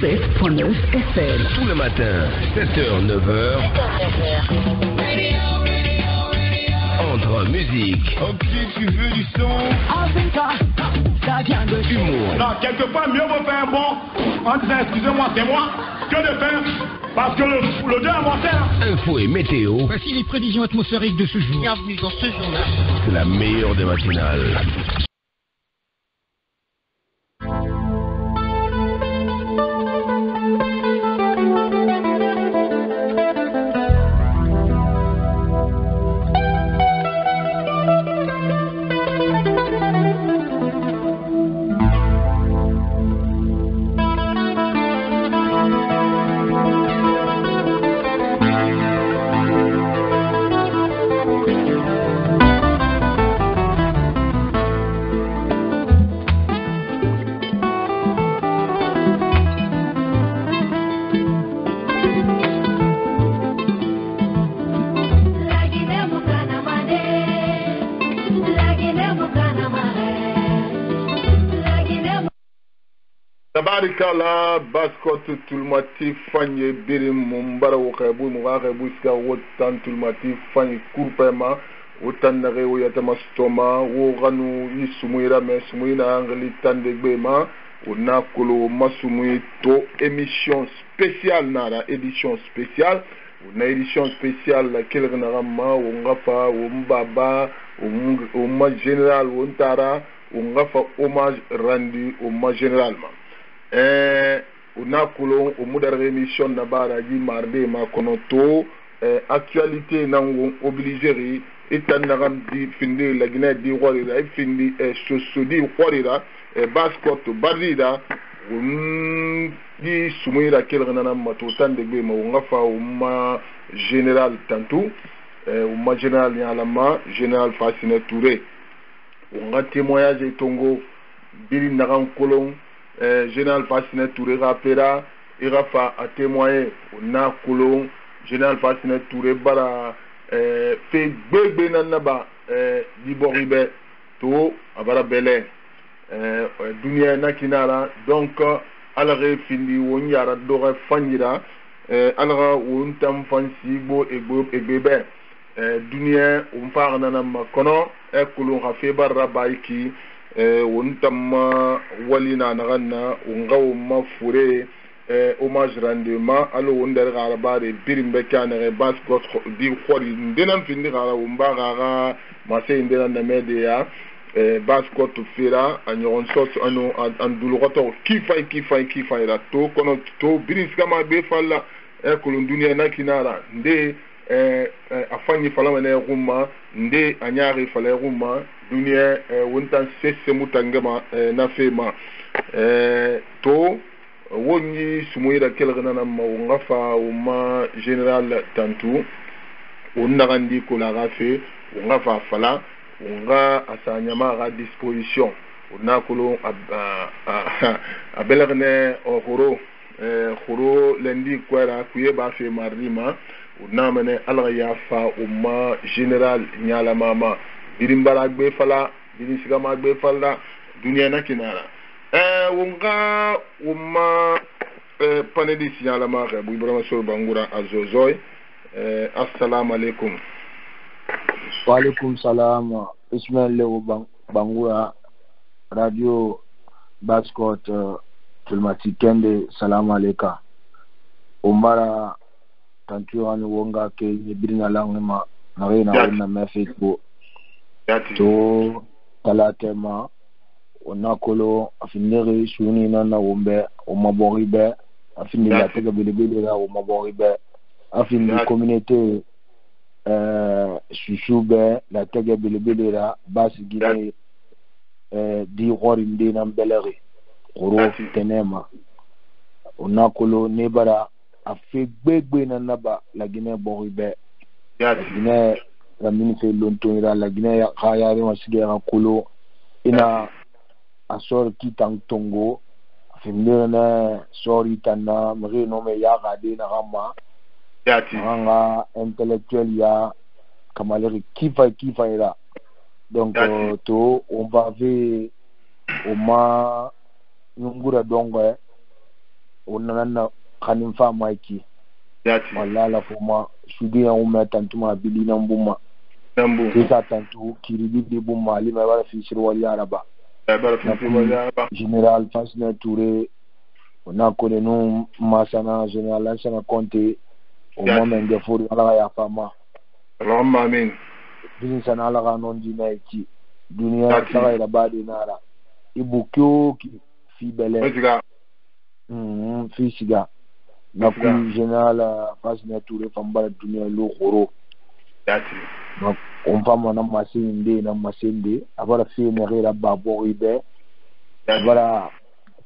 107.9 FM. Tout le matin, 7h, 9h. Entre musique. Ok, tu veux du son. Humour. Non, quelque part, mieux vaut faire bon en disant excusez-moi, c'est moi, que de faire. Parce que le Dieu a monté. Info et météo. Voici les prévisions atmosphériques de ce jour. Bienvenue dans ce journal. C'est la meilleure des matinales. Tabarikala baskot tulmati fanye birim mumbara wakabu mugabu ska wotan tulmati fanye kurpema wotan nare woyatama stoma woganu yisumuira me sumuina angli tandegbe ona kolo masumui to émission spéciale nara édition spéciale ona édition spéciale la kelgnarama wongafa wombaba womma général wontara wongafa hommage rendu au généralement unakulo umudar émission na bara ji marde ma konoto actualité nango obligeri itanagam di finde la Guinée di warira findi sosodi warira baskot barida di sumuira kelgana na matotan de be ma ngafa umma général tantou umma général yalama général Fasciné Touré unga témoignage tongo biri nagan kolon général Fasciné Touré rappera irafa a témoigné na kolon général Fasciné Touré bara fait bébé nanaba di boribe to abara belé dunia nakinara donc alare findi wonyara dore fanyira alra wontam fansibo egbebe dunia umfarna na makono kolon rafe bara baiki wontam walina naganna ungaw mafure hommage rendement allo wonder garabare birimbe kanere baskot di khori ndenam findi gara umba gara masé ndena na media baskot fira anyon sos anu andulgoto kifay la to kono to birinska ma be falla kolon dunia nakinara nde afanyi fala na gumma nde anyari fala gumma dunia wontan sese mutangama na fema to woni sumuira kelgana na ngafa uma général tantou onnagandi ko la gafe ngafa fala nga asanyama ga disposition onakolo abelagne khoro lendi kwara kuye ba fe marima onamane alaya fa umma général nyala mama birimbara gbe fala birinsiga ma gbe fala dunia nakinara wonga umma panedi signala ma bu ibrahima sol bangura azozoy assalamu alaikum. Wa alaikum salam. Ismaël Leo Bangura radio baskot tulmati kende salam aleka umara tantu ani wonga ke birina langma na rena na me facebook to talatema onakolo afinere suni na wombe omaboribe afini la tega bilibili la omaboribe afini communauté susube la tega bilibili la basi gine di horinde na beleri oro tenema onakolo nebara afi gbegbe na naba la Guinée boribe la Guinée la minife lontonira la Guinée ya khayari wasigera kolo ina asor kitang tongo afimira na sori tana mri no me ya gade na gama nga intellectuel ya kamaleri kifa ira donc to on va ver au ma ngura dongo onana khanim fa maiki yati walla la fuma sudi ya umma tantuma bilina mbuma nambu kisa tantu kiribi de bumma ali ma bara fi shirwal yaraba bara fi shirwal yaraba General Fasna Touré on ko de no masana General Sana Conte o moment de furi ala ya fama Allahumma amin bin sana ala ga non dinaiki dunia sara ila badi nara ibukyo ki fi bele fi siga na ku General Fasna Touré fambara dunia lo khoro yati donc on fama na masinde abara fi ne gira babo ibe abara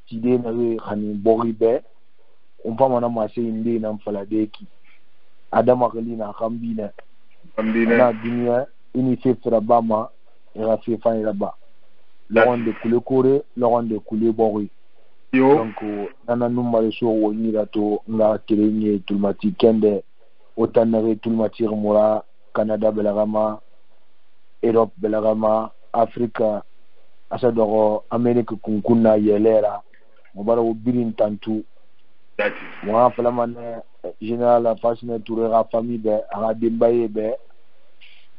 tide na we khani boribe on fama na masinde na mfaladeki adama galina khambina na dunia ini fefra bama ira fe fan raba lawan de kule kore lawan de kule bori yo donc nana numare so woni rato nga kerenye tulmati kende otanare tulmati mura Canada belagama Europe belagama Afrika asa dogo America kunkuna yelera mobara ubirin tantu moi flamane General Fasna Touré la famille be aga dembaye be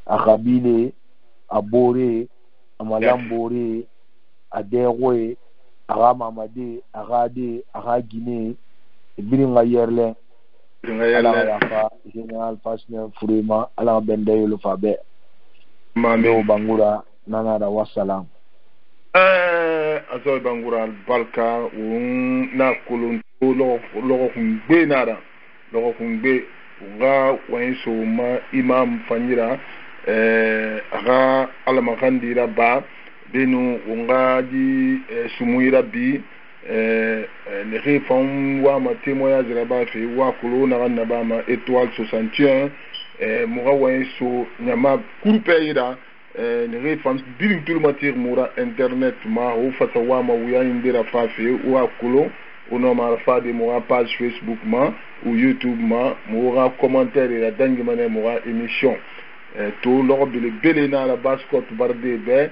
akabile abore amalambore aderoe aga mamade agade aga Guinée biringa yerle ala ya fa General Fasna Touré ala bende yo fabe mame bangura nana da wassalam azoy bangura balka na kulun logo kungbe nara logo kungbe nga wainso ma imam fanyira aga alamakandira ba benu nga di sumuira bi les réformes wa ma témoignage là-bas fait wa kulo na ba ma étoile 61 muga wainso nyama kurpeira les réformes biling tout le matière mura internet ma o fata wa ma wuya indira fa fait wa kulo ono ma fa de mo page Facebook ma ou YouTube ma mo commentaire la dangi mané mo émission to lo bele bele na la bascot barde be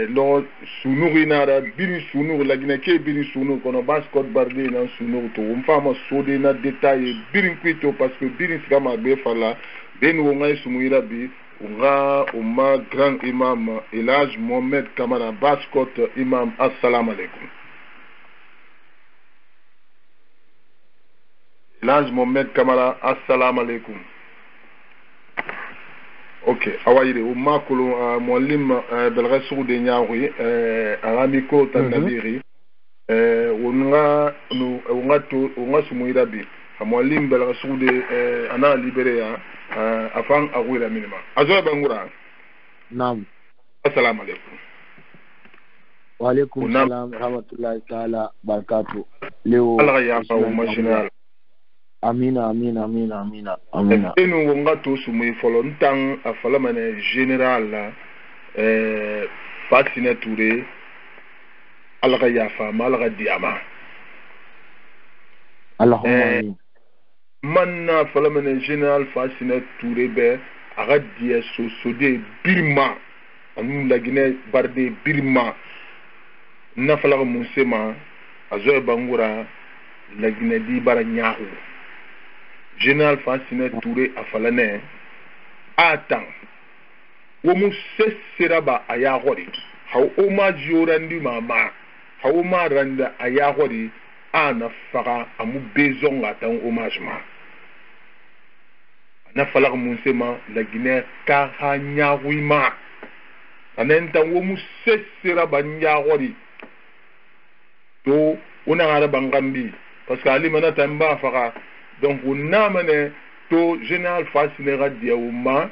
lo sunuri na da bini sunuru la gina ke bini sunuru kono bascot barde na sunuru to umfa ma sode na détail bini kwito parce que bini sika ma be fala ben wo ngai sumuira bi nga umma grand imam Elhaj Mohamed Kamara bascot imam assalamu alaikum. Elhaj Mohamed Kamara assalamu alaikum. Ok awayire umma kulu muallim belga suude nyaawri aramiko tanabiri wonga nu ngato wonga sumuira bi muallim belga suude ana libéré ya afan agwira minima azoy bangura naam assalamu alaikum. Wa alaikum salam rahmatullahi ta'ala barakatuh leo Allah ya fa umma amina enu wonga to sumui folo ntang afala mane general Fasna Touré alaga yafa malaga diama Allahumma manna fala mane general Fasna Touré be aga dia sosode birma anu lagine barde birma na fala musema azoy bangura lagine di baranyahu General Fasna Touré afalane atan womu sesiraba ayahori haw oma jorandi mama haw ma randa ayahori ana faga amu bezon atan homage ma na falag munsema la Guinée ka hanyawima anenta womu sesiraba nyahori to una ngara bangambi parce que ali mana tamba faga donc on a mené to General Fasna Radiaouma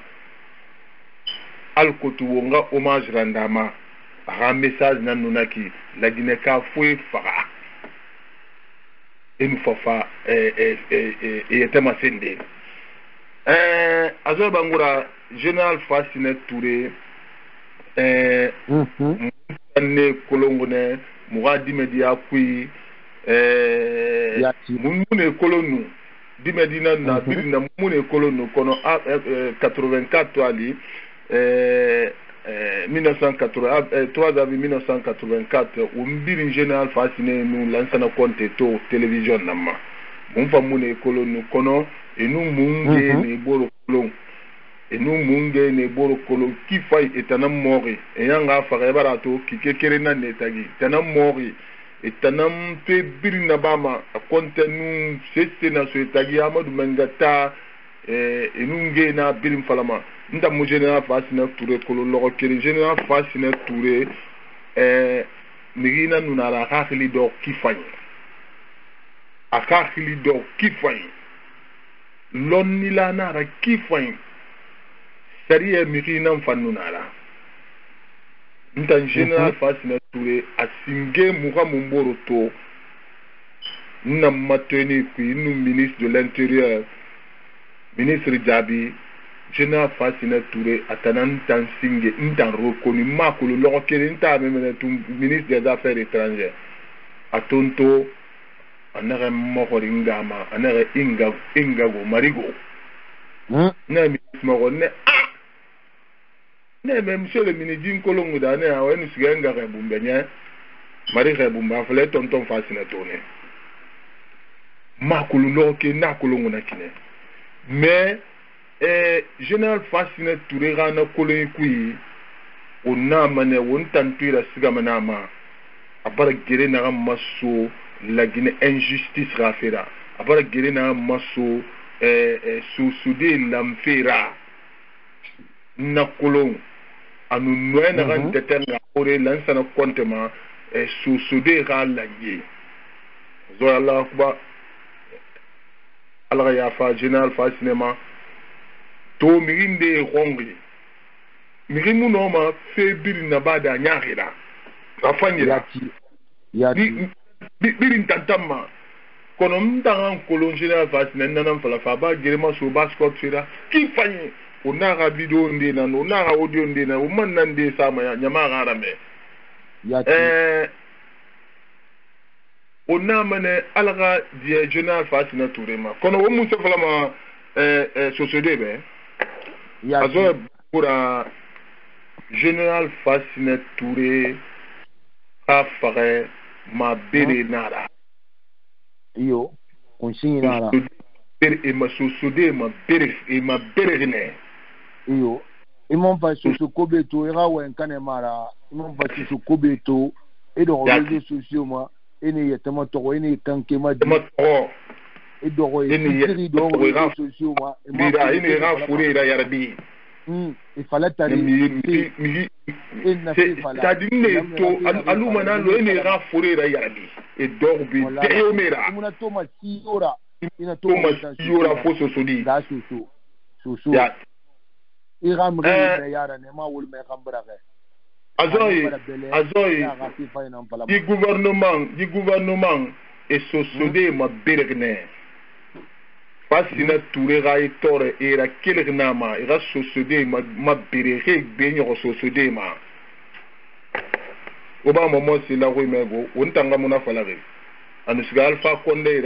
al kotu wonga hommage randama un message nanunaki la Guinée ka foué fara et nous fafa et était ma sende azo bangura General Fasna Touré ne kolongone muradi media kui mune kolonu dimedina na birina mune kolonu kono 84 ali 3 avril 1984 umbiri général fasciné nous lansana compte to télévision nama mon famune kolonu kono et nous munge ne boro kolon et nous munge ne boro kolon qui fay etanam mori et yanga fare barato ki kekere na netagi tanam mori et tanam pe birina bama compte nous c'est na so etagi Amadou Mengata et nous ngena birim falama nda mu général Fasina Touré kolo logo kiri général Fasina Touré migina nunara khili do kifany akakhili do kifany lonni la nara kifany sariya migina fanunara nda général Fasina Touré asinge muga mumboro to na mateni ku inu ministre de l'intérieur ministre Djabi Général Fasina Touré atanan tan singe intan reconnu makulu logo kele nta memene tum ministre des affaires étrangères atonto anare mokori ngama anare ingago marigo na ministre moko ne mais monsieur le ministre Nkolongo dane awen sigenga rebumbe nya mari rebumba fele tonton Fasina Touré makulu logo ke nakolongo na kine mais général Fasina Touré rana kolon kui onna mane won tantuira sigamana ma abara gere na maso la Guinée injustice rafera abara gere na maso soudé l'amfera na kolon anu noena ran tetenga ore lansana kontema soudé ra langi zo Allah akbar Allah ya fa général Fasina to mirinde rongi mirimu no ma febiri na bada nyahira afanyira yati birin tantama kono mtanga kolon général Fasina nana fala fa ba gerema so bascot fira ki fanyi onara video ndena onara audio ndena o manna nde sama ya nyama garame yati onamane alaga die général Fasina Touré ma kono o musa fala ma société be azo pour général Fasina Touré a fait ma bere nara iyo konsingi nara et ma société ma bere ne iyo imon fa soso kobeto era wenkane mara imon fa soso kobeto et dans les réseaux sociaux moi ene yetama to ene kanke ma di et dogo ene do réseaux sociaux moi mira ene ra fouré ra yarbi il fallait t'arriver c'est-à-dire to alumana lo ene ra fouré ra yarbi et dorbi teomera muna to ma siora ina to ma siora fo sosodi da soso ya iramre yara ne ma wol me kambrage azoy du gouvernement et société ma bergne Fasina Touré ra itore era kelgna ma era société ma berege benyo société ma oba momo si la wi mego ontanga mona falare anusiga Alpha Condé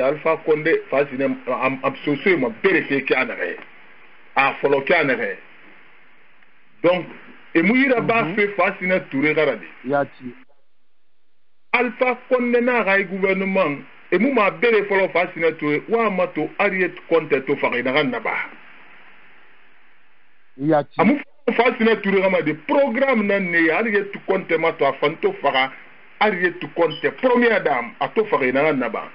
Fasina am société ma berege ki anare a folo ki anare donc et mouira ba fait Fasina Touré garade yati Alpha Condé na ray gouvernement et mouma bere folo Fasina Touré wa mato Ariet Conte to fare na naba yati amu Fasina Touré ma de programme nan ne Ariet Conte ma to afanto fara Ariet Conte première dame a to fare na naba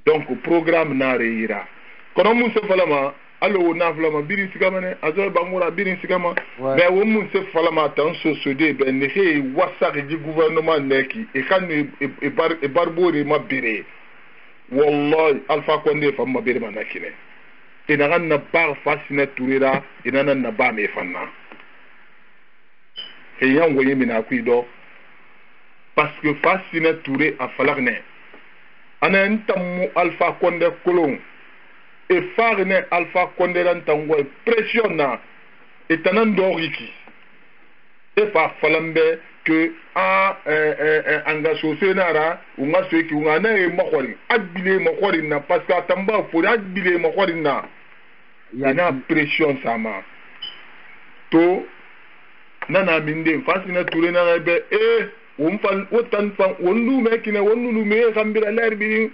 donc programme na reira kono mun se falama allo na flama birin sigamane azo bangura birin sigama mais wo mun se falama tan société ben ne he wasa di gouvernement neki e kan e barbori ma bire wallahi Alpha Condé fa ma bire manakine e na ganna bar Fasina Touré ra e na na ba me fanna e yango yimina kuido parce que Fasina Touré a falagne ana ntamu Alpha Condé kolon et farine Alpha Condé l'antango pression na et tanan doriki et fa falambe que anga sosé nara unga seki unga na e makhori adbile makhori na parce que atamba fo adbile makhori na ina pression sama to nana minde fasina ture na be wonfan wotan fan wonlu mekine wonlu me gambira lerbi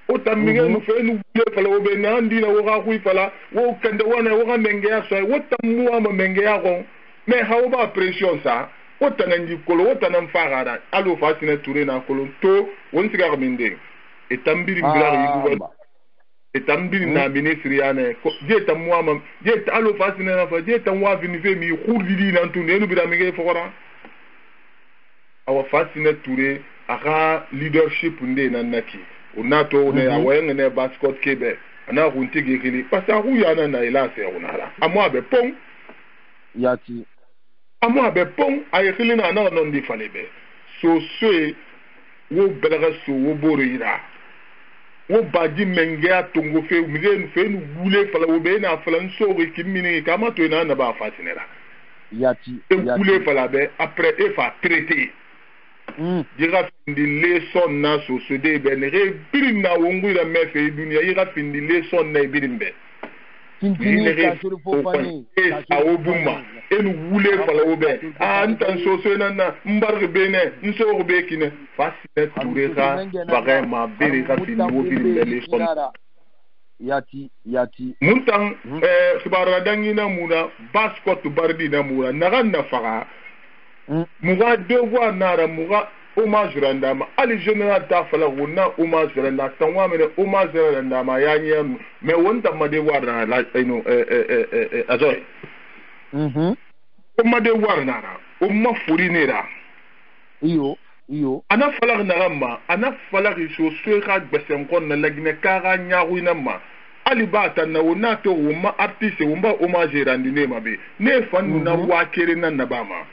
wotan mi ngenu fenu le fala wobe na ndina wo ga kuy fala wo kande wona wo ga menge ya so wotan mu ama menge ya ko me hawo ba pression sa wotan nji kolo wotan am fagara alo fasina ture na kolo to won siga minde e tambiri mbira yigu e tambiri na ministre yana je tam mu ama je alo fasina na fa je tam wa vini fe mi khurdi na tunde no bira menge fokora awa fasina ture aka leadership nde na naki unato ne awenga ne basket kebe ana kuntigi kili pasa huyana na ilase unala amwa be pon yati amwa be pon ayekili na na non di falebe so wo belaga so wo borira wo baji mengea tongo fe mige fe nu bule fala wo be na fala nso ke kimini kama to na ba fasinera yati bule fala be après e fa traiter Jira findi leson na so de ben birin na wongu da mefe dunia jira findi leson na birimbe tintini ka suru popani a obuma enu wule fala obe antan so na mbarge bene nso be kine fasile tureka bagema birika findi wo birimbe leson yati muntan khibara dangina muna baskot bardi na muna naganna faga muga devoir nara muga hommage randama ali general ta fala wona hommage randa tanwa mene hommage randama yanya me wonta ma devoir na la ino azoy ma devoir nara o ma furinera iyo ana fala nagama ana fala so ka gbesen kon na lagne kara nyaawu na ma ali bata na wona to woma artiste womba hommage randine mabe ne fan na wakere na nabama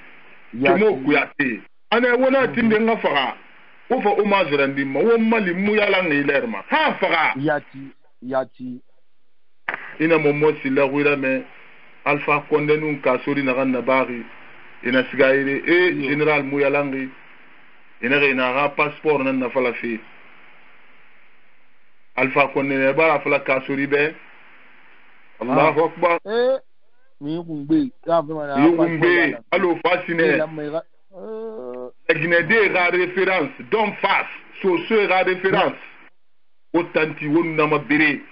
kemo kuyate ana wona tinde nga faga o fa hommage randima wo mali mu yala ngilerma ha faga yati ina momo sila wira me alpha kondenu ka sori na ganna bari ina sigaire general mu yala ngi ina ga passeport na fala fi alpha kondenu bara fala ka sori be Allahu akbar Yugumbe, allo fasciné. La Guinée a référence, d'homme face, sur la référence. Autanti, on n'a pas béré,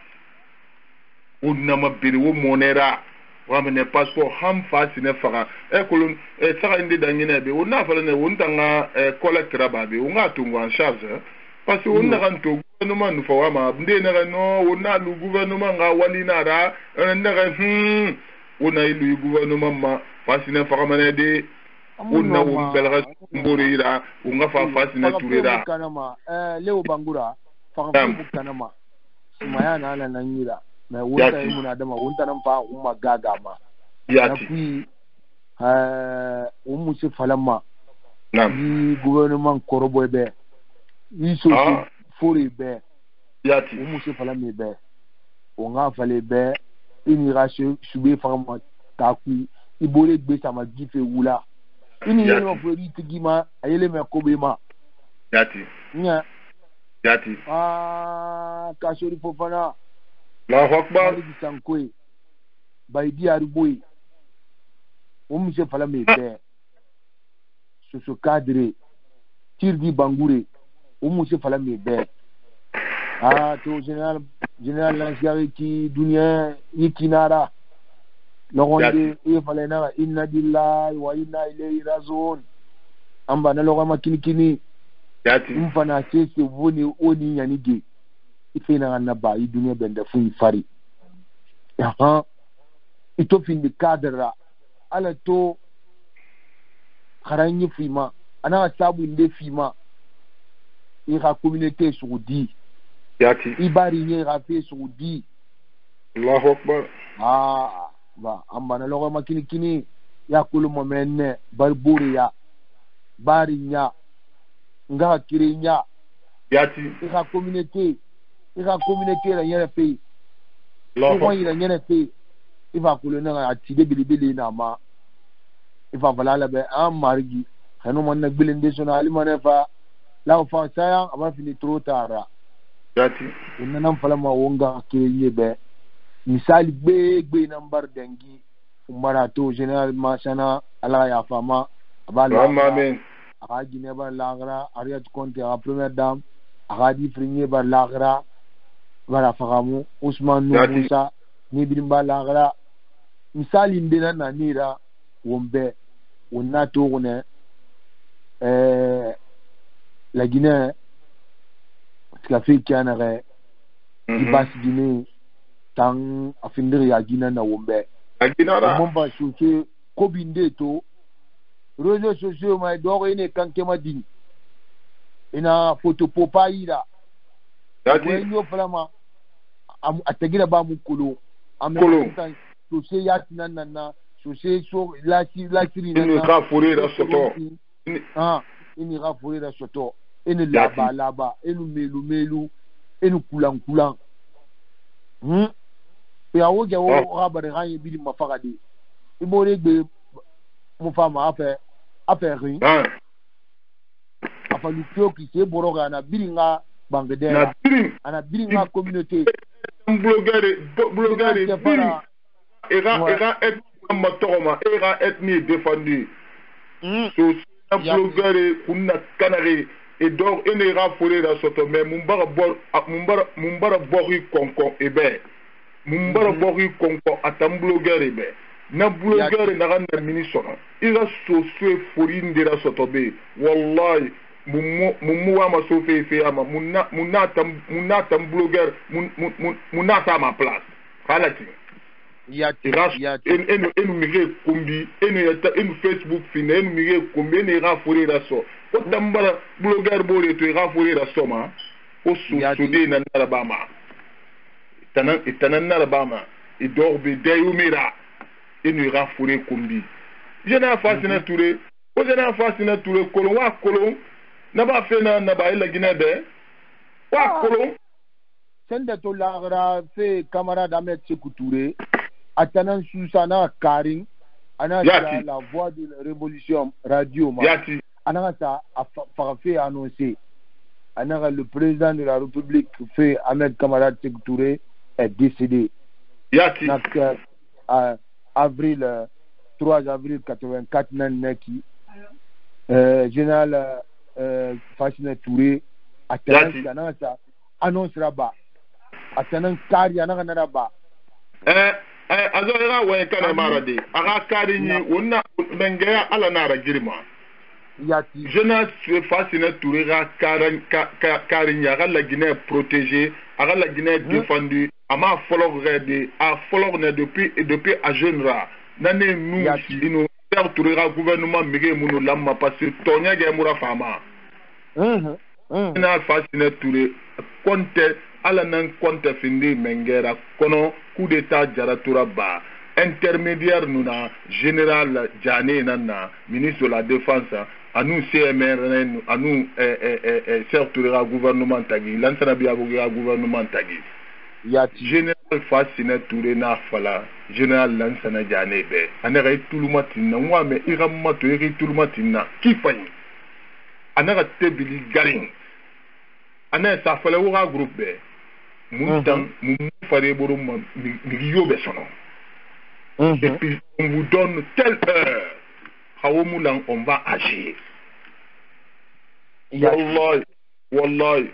on monera, on a un passeport, ham fasciné, fara. Colon, ça a été d'angéné, on a fallu, on a collecte rababe, on a tout en charge. Parce qu'on a un gouvernement, nous faut avoir, on a le gouvernement, Walinara, on a on a eu le gouvernement ma fasciné faramanede on a un belga mborira on a fa fasciné tourera leo bangura faramu kanama simaya na na nyira na wonta muna dama wonta nan fa umma gaga ma yati umusi falama ni gouvernement korobo be ni so fori be yati umusi falame be on a falé be ini rashe shube fama taku ibole gbe sama gife wula ini yelo fori tigima ayele me kobe ma yati nya yati kashori fofana la hokba sankwe baidi arboy umse fala me be so cadre tirdi bangure umse fala me be to general lansiyari ki dunia yikinara logonde ifalena inna billahi wa inna ilayhi rajiun amba na logo makinikini yati mfana sese woni oni nyanige ifena na ba dunia benda fu fari ito fin cadre ala to kharanyi fima ana sabu inde fima ira communauté saoudi yati ibari nye rafe saoudi Allahu akbar ba amba na logo makinikini ya kulu momenne barburi ya bari nya nga kiri nya yati ira communauté la nyere fe Allahu ira nyere fe ifa kulu na atide bilibili na ma ifa balala be margi hanu man na bilinde sona ali manefa la fa saya aba fini trop tard yati inna nan falama wonga kire be misali gbe number dangi Mbarato général Masana ala ya fama abala amen aga Guinée bar lagra Ariat Conté la première dame aga di premier bar lagra bara fagamu Ousmane Moussa ni birimba lagra misali ndena na nira wombe wonato wona la Guinée Café Canare Ibas Guinée tang afindiri ya Guinée na wombe Mamba chauffé kobinde to réseaux sociaux ma do ene kanke madini ina photo popa ira wenyo flama atagira ba mukulu amekuta chauffé yatina nana chauffé so la siri nana ka furira soto ini ka furira soto ene laba enu melu enu kulan ya wo ja wo rabare ganye bili mafagade ibore gbe mo fama affaire afa lutio ki se boroga na bilinga bangedera ana bilinga communauté blogueur era et matoma era ethnie défendu so blogueur kunna kanare et donc ene ra forer la soto mais mumbara bori konko ebe mumbara bori konko atam blogueur ebe na blogueur na ganda ministre ira so forinde la soto be wallahi mumu wa ma so fe ama munata blogueur munata ma place halati yati enu mire kumbi enu Facebook fina enu mire kumbi enu ra forer la so o tambara blogueur bore to ra forer la soma o sude na narabama itanan narabama idorbe dayumira enu ra forer kumbi jena fasina touré o jena fasina touré kolon na ba fena na ba ila Guinée wa kolon sende to lagra fe camarade Ahmed Sékou Touré atanan susana karin ana la voix de la révolution radio ma ana ta fait annoncer ana le président de la République fait Ahmed camarade Sékou Touré est décédé avril 3 avril 84 nanaki général Fassina Touré atanan ta annonce raba atanan kari ana na raba azora wa kana marade aga kari ni wonna bengaya ala nara girma yati jeunesse Fassina Touré ga kari nya ga la Guinée protégée aga la Guinée défendue ama follow ne depuis à jeune ra nane nous ino faire Touré ga gouvernement mige munu lamma parce que tonya ga mura fama na Fassina Touré compte ala nan compte findi mengera kono coup d'état jaratura ba intermédiaire nuna général Diané nana ministre de la défense anu CMR anu Touré gouvernement tagi lansana biya gouvernement tagi yati général Fassina Touré na fala général lansana Diané be anara tulumatina wa me iramma to iri tulumatina kifani anara tebili garing ana sa fala wa groupe be Moutan, fare borom yobe sono. Et puis on vous donne telle heure. Haomulan on va agir. Wallahi.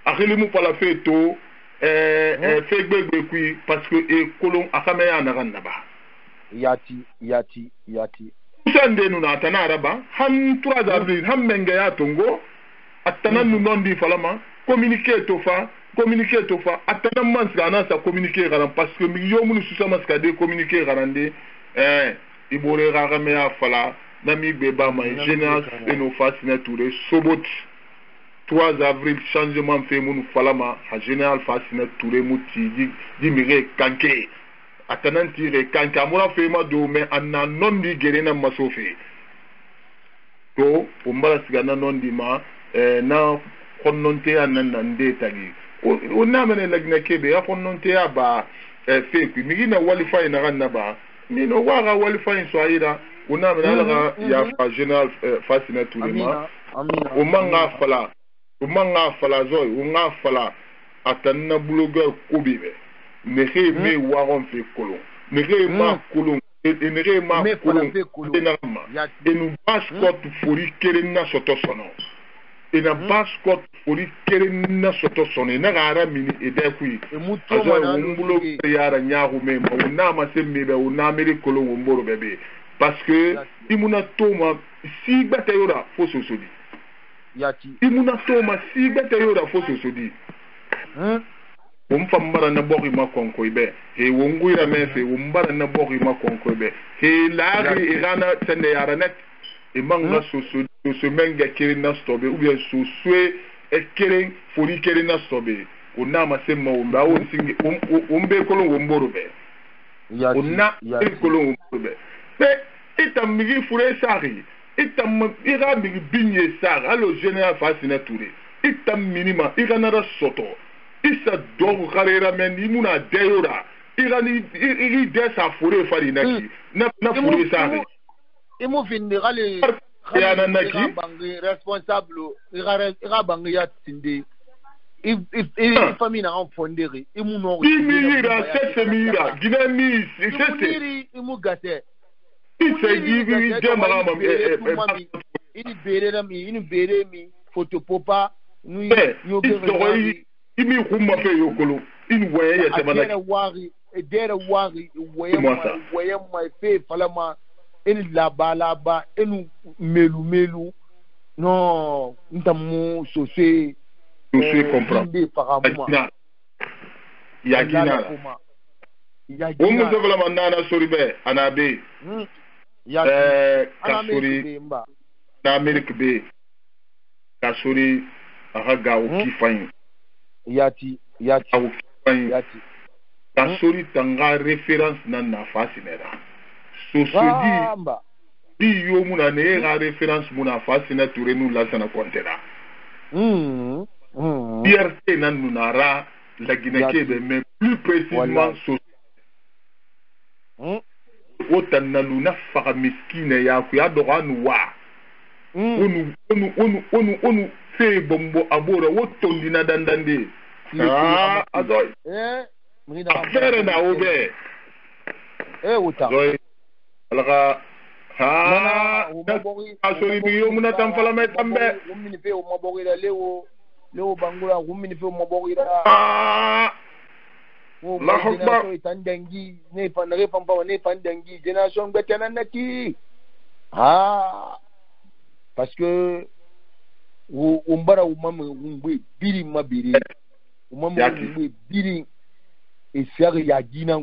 Akhilimu pala feto fegbe kui parce que e kolon akame ya naranaba. Yati. Sande nuna atana araba ham 3 avril ham menga ya tongo atana nunondi falama communiquer tofa atana mansana sa communiquer garan parce que million munu susama ska de communiquer garande ibore garame ya fala nami beba ma général eno Fassina Touré sobot 3 avril changement fait munu falama ha général Fassina Touré muti di mire kanke atanan tire kanka mura fe ma do me anna non di gerena masofe to umbara sigana non di ma na konnonte anan nde tagi o na mene lagna kebe ya konnonte ya ba fe ku mi na walify na ganna ba mi no waga walify so ayira o na mene ala ya fa général Fassina Touré ma o manga fala zoy o nga fala atanna blogueur kobibe me waron fe kolon me ma kolon enere ma kolon enu baskot fori kerena soto sono ena baskot fori kerena soto sono ena gara mini edekui azo umbulo yara nyahu mema una masemme una meri kolon womboro bebe parce que imuna toma si batayora foso sodi yati imuna toma si batayora foso sodi fambara na bogi ma konko ibe he wonguira mefe wombara na bogi ma konko ibe he laagri irana tende yaranet imanga so menga kirina stobe ou bien so swe ekeren fori kirina stobe onama semma womba o singi wombe kolon womboro be onna kolon womboro be pe itam migi fure sari itam ira migi binye sar allo général Fasina Touré itam minima irana soto isa dogu karera men imuna deyora irani iri desa fure fari naki na fure sari imu finirale ya naki bangi responsable ira bangi ya tinde if famille na fonderi imu no imira sesemira ginani sese imu gate ise gibi demara mam ini bere mi photopopa nu imi kuma fe yokolo in waye ya tabana dere wari waye ma fe falama in laba in melu no ntamu sosé comprendre yagina womu zevela manana soribe anabe kasori na Amerique be kasori aga ukifanyi yati kasori tanga référence na Fasina sosodi di yo muna ne ga référence muna Fasina Touré nous la sana kontera fierté nan nunara la Guinée mais plus précisément wotan na luna faka miskine ya ku ya doganu wa onu fe bombo abora wotondi na dandande azoy affaire na obe uta alaka asori biyo muna tamfala me tambe umini fe umabogira leo bangura umini fe umabogira la hokba itandangi ne pandare pampa ne pandangi génération betana naki parce que umbara umama ungwe biri mabiri umama ungwe biri esiare ya gina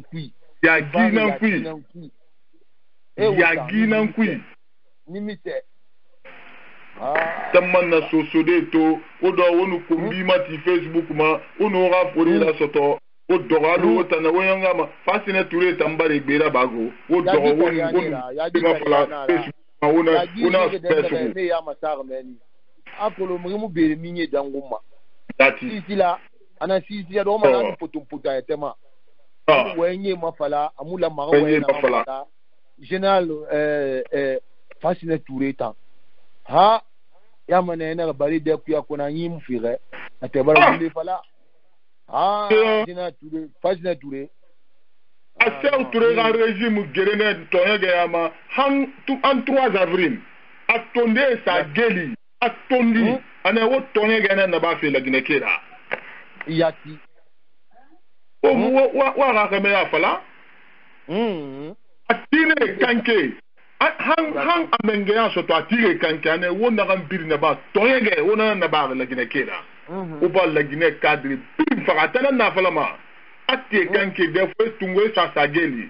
nkui nimise tamana sosode to odo wonu kombi mati Facebook ma ono ra fori la soto o dogalo tana woyanga ma Fasina Touré tambare gbera bago o dogo wonu ma fala Facebook ma una Facebook me ya masar meni akolo mrimu bere minye danguma dati sisila ana sisila do ma na putumputa etema wenye mafala amula mara wenye mafala général Fasina Touré ta ya manena bari de kuya kona yim fire atebara ndé fala général Touré Fasina Touré Assel Touré ga régime gerene toyege yama en 3 avril attendez sa geli atondi ana wo toyege na ba fe la Guinée yati wa ga kame ya fala atine kanke hang amenge ya soto atire kanke ane wona kan biri na ba toyege wona na ba la Guinée o ba la Guinée cadre bin fakatana na fala ma ati kanke de fo tungwe sa sageli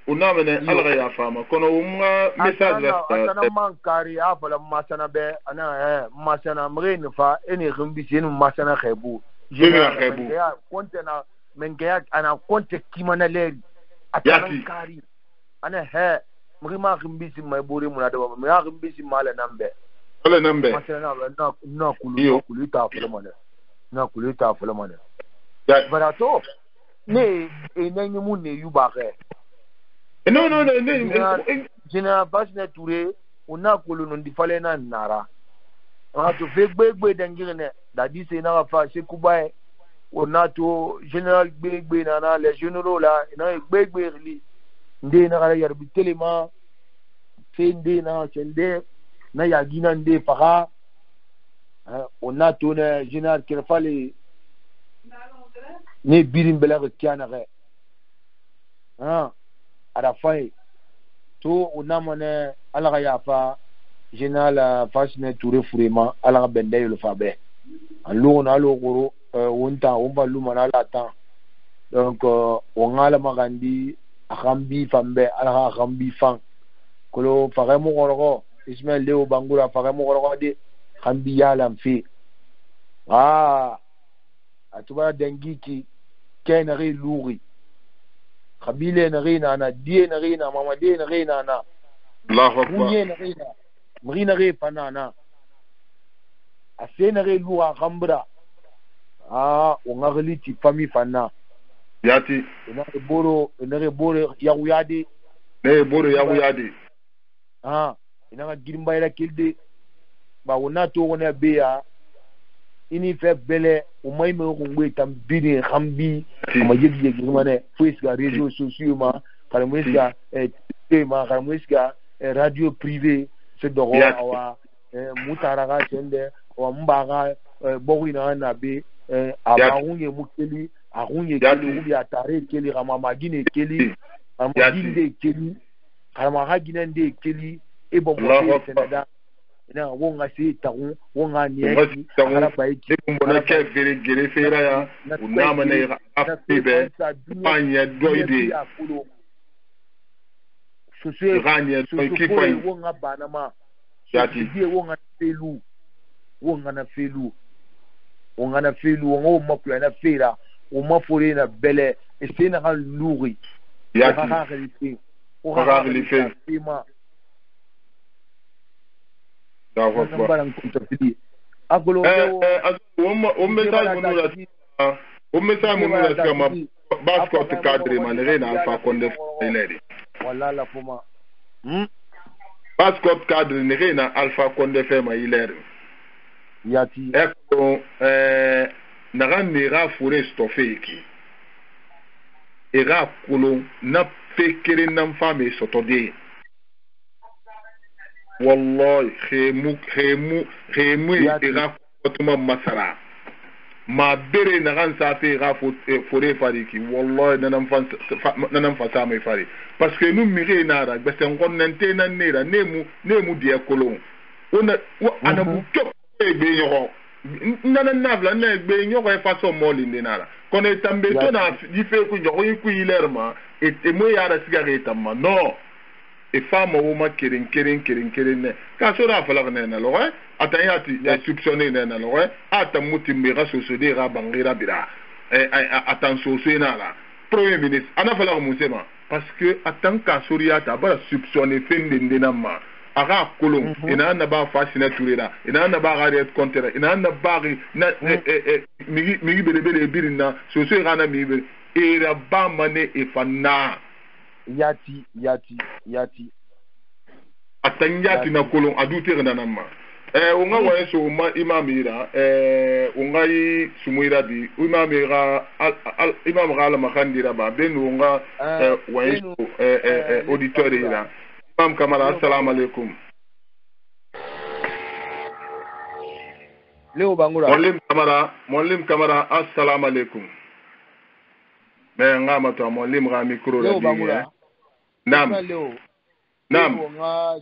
ona mene alga ya fama kono umma message la ana mankari afala masana be ana masana mrene fa ene rumbisi ene masana khebu ya kontena mengeya ana konte kimana leri atana kari ana mrima rumbisi maiburi munada ba mrima rumbisi mala nambe masana na kulita afala mane barato ne enenyi mu ne yubare non Général Fasina Touré ona kolo ndi fale na nara to fe gbegbe dangirene da di se na fa se kubaye ona to général gbegbe na les généraux là na gbegbe ri nde na gara yarbi telema fe nde na sende na yagina nde faga on a tourné général Kerfali ne birin bela kiana ga ada fay to on a mone ala ga yafa général Fasine Touré Furema ala ga bende yo fa be allo na lo goro wonta on ba lu mana la tan donc on ngala magandi akambi fambe ala akambi fan kolo faga mo goro Ismaël Leo Bangura faga mo goro de kambi yala mfi atuba dengiki kena ri luri kabile na rina na die na rina mama die na rina na Allahu akbar munye na rina mrina re panana asena re luwa kambra ongagliti fami fana yati ina re boro yawuyade ne boro yawuyade ina ga girimbayla kilde ba wona to wona beya ini fe bele o may me ko ngwe tam bini khambi ma yegi mane fuisga réseaux sociaux ma kalamuiska ma kalamuiska radio privé se dogo awa mutaraga sende o mbaga bogina na be abahunye mukeli ahunye keli ubi atare keli kama magine keli kama ginde keli kama hagine nde keli e bombo senada na wonga si tawu wonga nieki ala baiki mbona ke gere fera ya unama na afibe panya doide susu ganya doiki fai wonga banama yati die wonga felu wonga na felu wonga makula na fera o mafore na bele esena kan luri yati o ga khalife o message mo la kama basket cadre manere na Alpha Condé Ileri wala la fuma basket cadre ne na Alpha Condé Fema Ileri yati eko na ganira fure stofeki era kulo na pekere na femme sotode wallahi khemu ira kotuma masara ma bere na gan sate ira fore fariki wallahi nanam fasa mai fari parce que nous mire na ra be sen konnente na nera nemu die kolon ona ana bu kop be yoro nana navla na be yoro e faso moli ndinara kono tambe to na di fe ku yoro ku ilerma et mo yara cigarette ma non e fama woma kering ne ka so da fala ne na lo atayati ya soupçonner ne na lo ata mutimbe ga so de ga bangira bira attention so na la premier ministre ana fala mo sema parce que atan ka soriata ba soupçonner fende na ma aga kolon ina na ba Fasine Touré da ina na ba Harriet Contere ina na ba na migi bele birina so ga na mi era ba mane e fana yati atanyati na kolon adutere na nama unga wa so ma imamira unga yi sumuira di imamira imam gala makandira ba benu unga wa so auditori ira imam Kamara assalamu alaikum Leo Bangura Mollim Kamara assalamu alaikum me ngama to Mollim ga micro Leo Bangura nam nga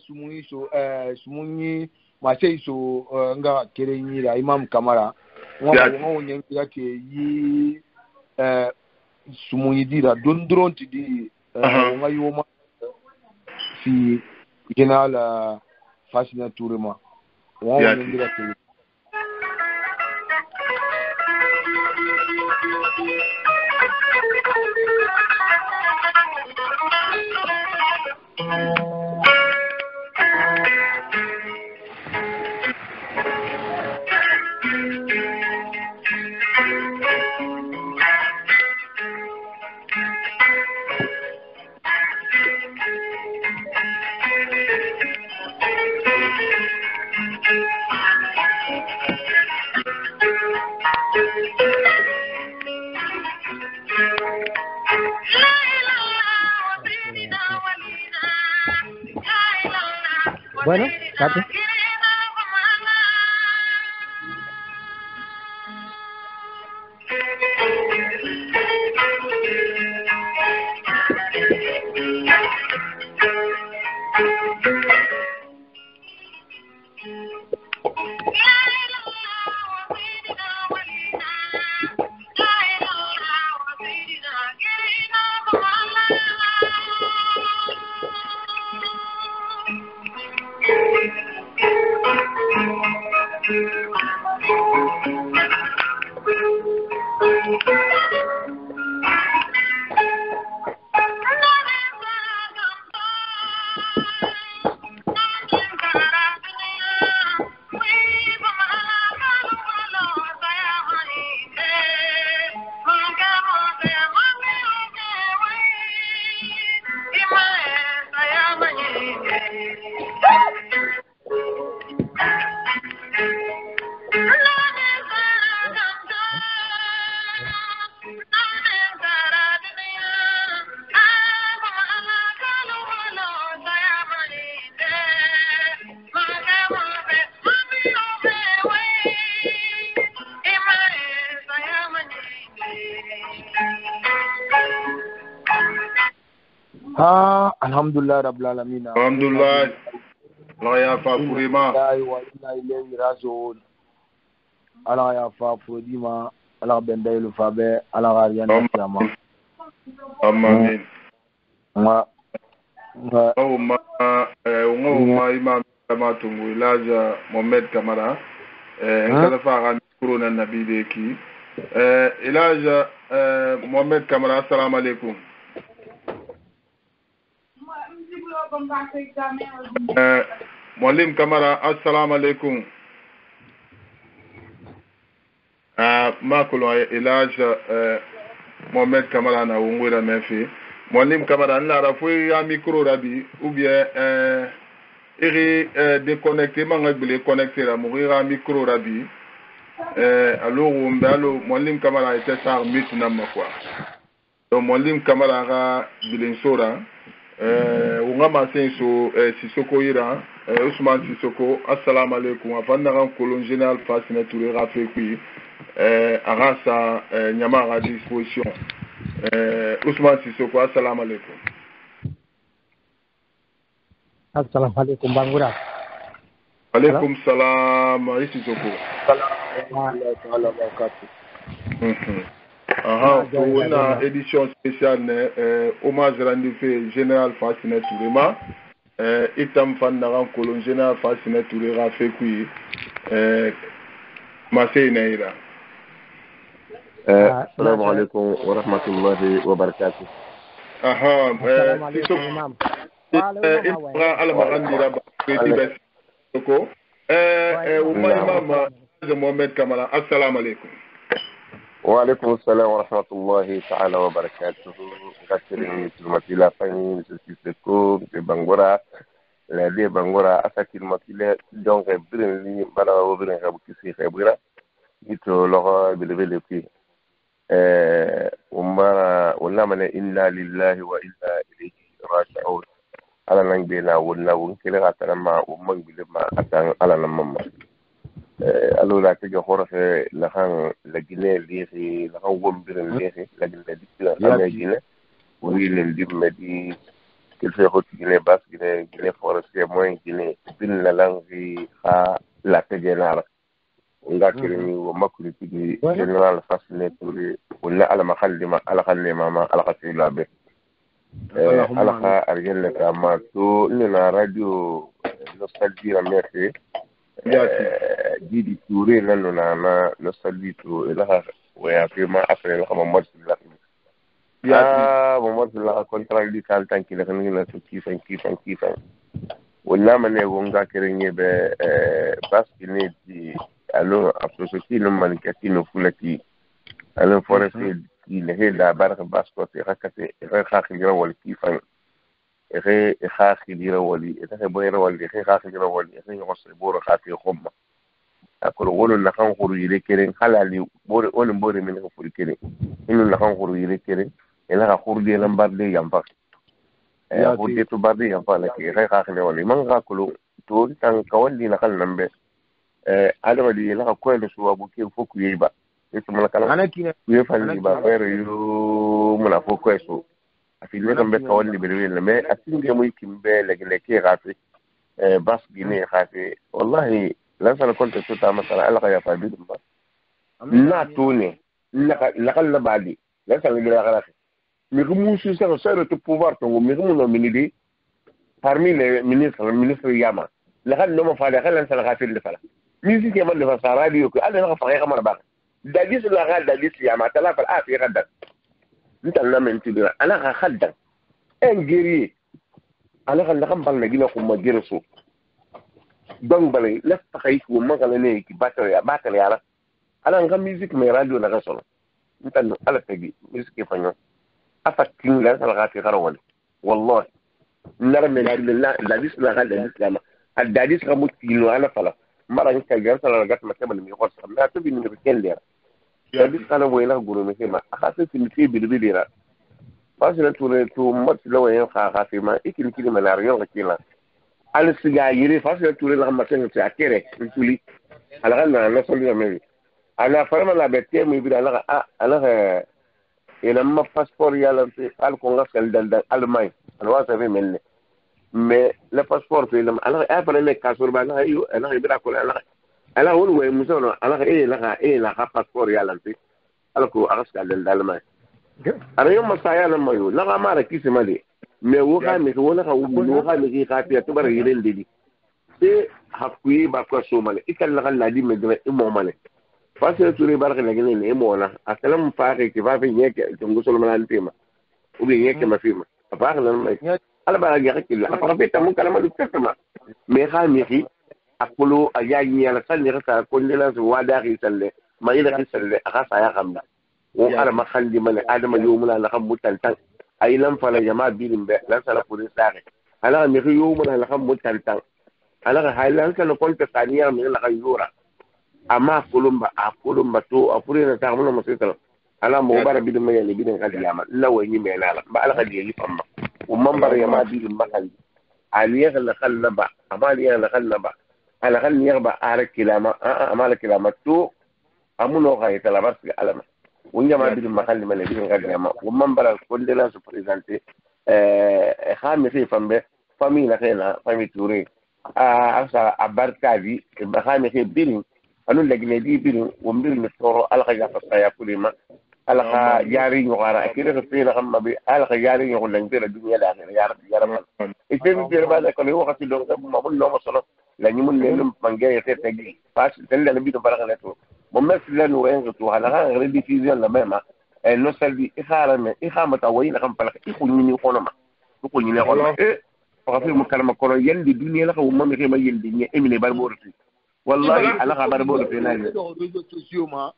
sumunyi maseiso nga kerenyira Imam Kamara nga onyengira ke yi sumunyi dira dondronti di nga yoma si general Fasine Touré ma nga onyengira ke Bueno, gracias. Alhamdulillah rabbil alamin. Alhamdulillah. Allah ya fa kurima. Wa inna ilayhi raji'un. Allah ya fa fudima. Allah bendailu fabe. Allah gariyan kiyama. Amin. Ma imam kama tungu ilaja Mohamed Kamara. Ngala fa ga mikro na nabi de ki. Ilaja Mohamed Kamara, assalamu alaikum. Mwalim Kamara, assalamu alaikum. Makolo Elaj Mohamed Kamara na ungwira mefi. Mwalim Kamara nlara fwe ya micro rabi ou bien iri déconnecté manga bile connecté la mourir micro rabi. Alors Mwalim Kamara était ça mit na makwa. Donc Mwalim Kamara ga bilensora unga masenso Sissoko ira Ousmane Sissoko, assalamu alaikum. Afanda ran colon général Fassina Touré rafe kui arasa nyama à disposition. Ousmane Sissoko, assalamu alaikum. Assalamu alaikum Bangura. Alaikum salam Sissoko. Allah barakatuh. Pour une édition spéciale, hommage rendu fait Général Fassina Touré. Itam Fandaran Colon Général Fassina Touré Rafe Kui Masé Naïra. Assalamu alaikum wa rahmatullahi wa barakatuh. Assalamu alaikum imam. Ibra al-Marandira Bakri Besoko. Imam Mohamed Kamara, assalamu alaikum. Wa alaikum assalam wa rahmatullahi ta'ala wa barakatuh. Kasirin Matila Fani, M. Sissoko, M. Bangora, la vie Bangora, Asakil Matila, donc Brinli, Bala Brin Rabukisi Rabira, Nito Laura Bilebele Pi. Umana inna lillahi wa inna ilayhi raji'un. Ala Nangbena, Wunawun, Kelatalama, Umang Bilema, Atang Alanamama. Alors la tege horfe la han la Guinée liri la han wombiren liri la Guinée dikla la Guinée oui le dimedi qu'il fait hot Guinée basse Guinée forestier moins Guinée bin la langue ha la tege nara nga kirni wa makuri tigi général Fassina Touré wala ala makhallima ala khallima ma ala khasila be ala kha arjelle kama to na radio nostalgie la merci Didi Touré nanu na nostalgie to ila wa ya ma après la Mohamed Salah Mohamed Salah contrat di kal tanki la kan la to kifan wala mane wonga kerenye be baskine di alors après no man katino fulati alors forestier di le hela baraka baskote rakate rakha wal kifan خاخي ولي إذا بغير ولي خاخي ولي إذا يغص بور خاخي خمة أقول ولو نخان خروج لكرين خلالي بور ولن بور من خروج كرين إنه نخان خروج لكرين إلا خروج لهم بعد لي ينفع خروج تبعد ينفع لك خاخي ولي من غاكلو to tan kawandi na kan nambe adama di la ko le so abu ke foku yiba itu mala kala ana kine ye fani ba fere yo mala foku eso afi le kambe kawandi be le me atinge mu kimbe le ke gafi bas gine gafi wallahi la sala kunta tuta masala alqa ya fabid ba na tone la kala bali la sala gila gafi mi kumu su sa de pouvoir to mi kumu no minidi parmi les ministres yama la kan no ma fa la kan sala gafi le fala musique man de fa radio ko ala na fa ya kamara ba dadis la ga dadis yama tala fa afi gadda ntal na men tidira ala ga khadda en guerrier ala kan la kan bal na gina ko ma gerso donc balay la fa xay ko ma kala ne ki batare ala ala ngam musique mais radio na ga solo ntal ala tagi musique fa ñoo afatin la sala gafi garawal wallahi nara men la dadis la ga dadis yama الداديس غموت كيلو أنا فلا مرة إنك جالس على رجعت مكان اللي يخص ما تبي من بكين ليرة الداديس كانوا وينه قولوا مكان أخذت في المكان بدبي ليرة بس لو تو مات لو ين خافي ما إكيد كذي ملاريون كذا على السجاير فاس لو لهم مثلا ساكرة تقولي على غنا أنا صلي أمري أنا فرما لا بتيه ميبي أنا إنما باسبور يلا في الكونغرس كالدل ألماني أنا واسف مني mais le passeport fait alors après les cas sur bana yo alors ibra ko alors on way muso no alors la passeport ya lanti alors ko aras ka dal ma ara yo masaya na mayo la mara kisi mali mais wo ka mi ko la ka wo ka mi ka pia to bar yiren didi e hakui ba ko so mali ikal la di me de mo mali parce que touré barke la gene ne mo la asalam fa ke va fi nyeke to ngusol mala antima ou bien nyeke ma firma ba la mai ala bara ga kila apa peta mun kala malu tama me khami fi akulu ayayi ala salli rasa kullila wada khi salle ma ila khi salle akasa ya kamda wo ala ma khandi man adama yumula la kham mutantan ay lam fala jama bilim be la sala puri sare ala mi khi yumula la kham mutantan ala haylan sala konta saniya mi la khayura ama kulumba to apuri na ta mun masita ala mo bara bidim me ni bidim kadiyama lawa ni me la ba ala kadiyi famma ومنبر يا ما دي المحل عليه اللي خلبا اماليه اللي خلبا على خل يغبا ارك كلامه امالك كلامه تو امونو غاي تلابس علامه ونجا ما دي المحل من اللي غاديما ومنبر كل لا سو بريزانتي خامي في فامبي فاميلا خينا فامي توري افسا اباركادي خامي في بيرين انو لغني بيرين ومبير نتورو الغا فسايا كلما alaka yari nyogara akire ko fina kamma bi alaka yari nyogo langere dunya la akhir ya rabbi ifemi bi ba ko ni wakati do ma mun no solo la ni mun len mangere te tegi pas tel la bi to baraka neto mo mes la no en to hala ga rediffusion la mema e no salbi ikharame ikhamata wayna kam palaka ikhuni ni khonoma ko ni ne khonoma e ko fi mu kalama ko yendi dunya la ko mo mi khema yendi ni emine bar bo rufi wallahi alaka bar bo rufi na ni réseaux sociaux ma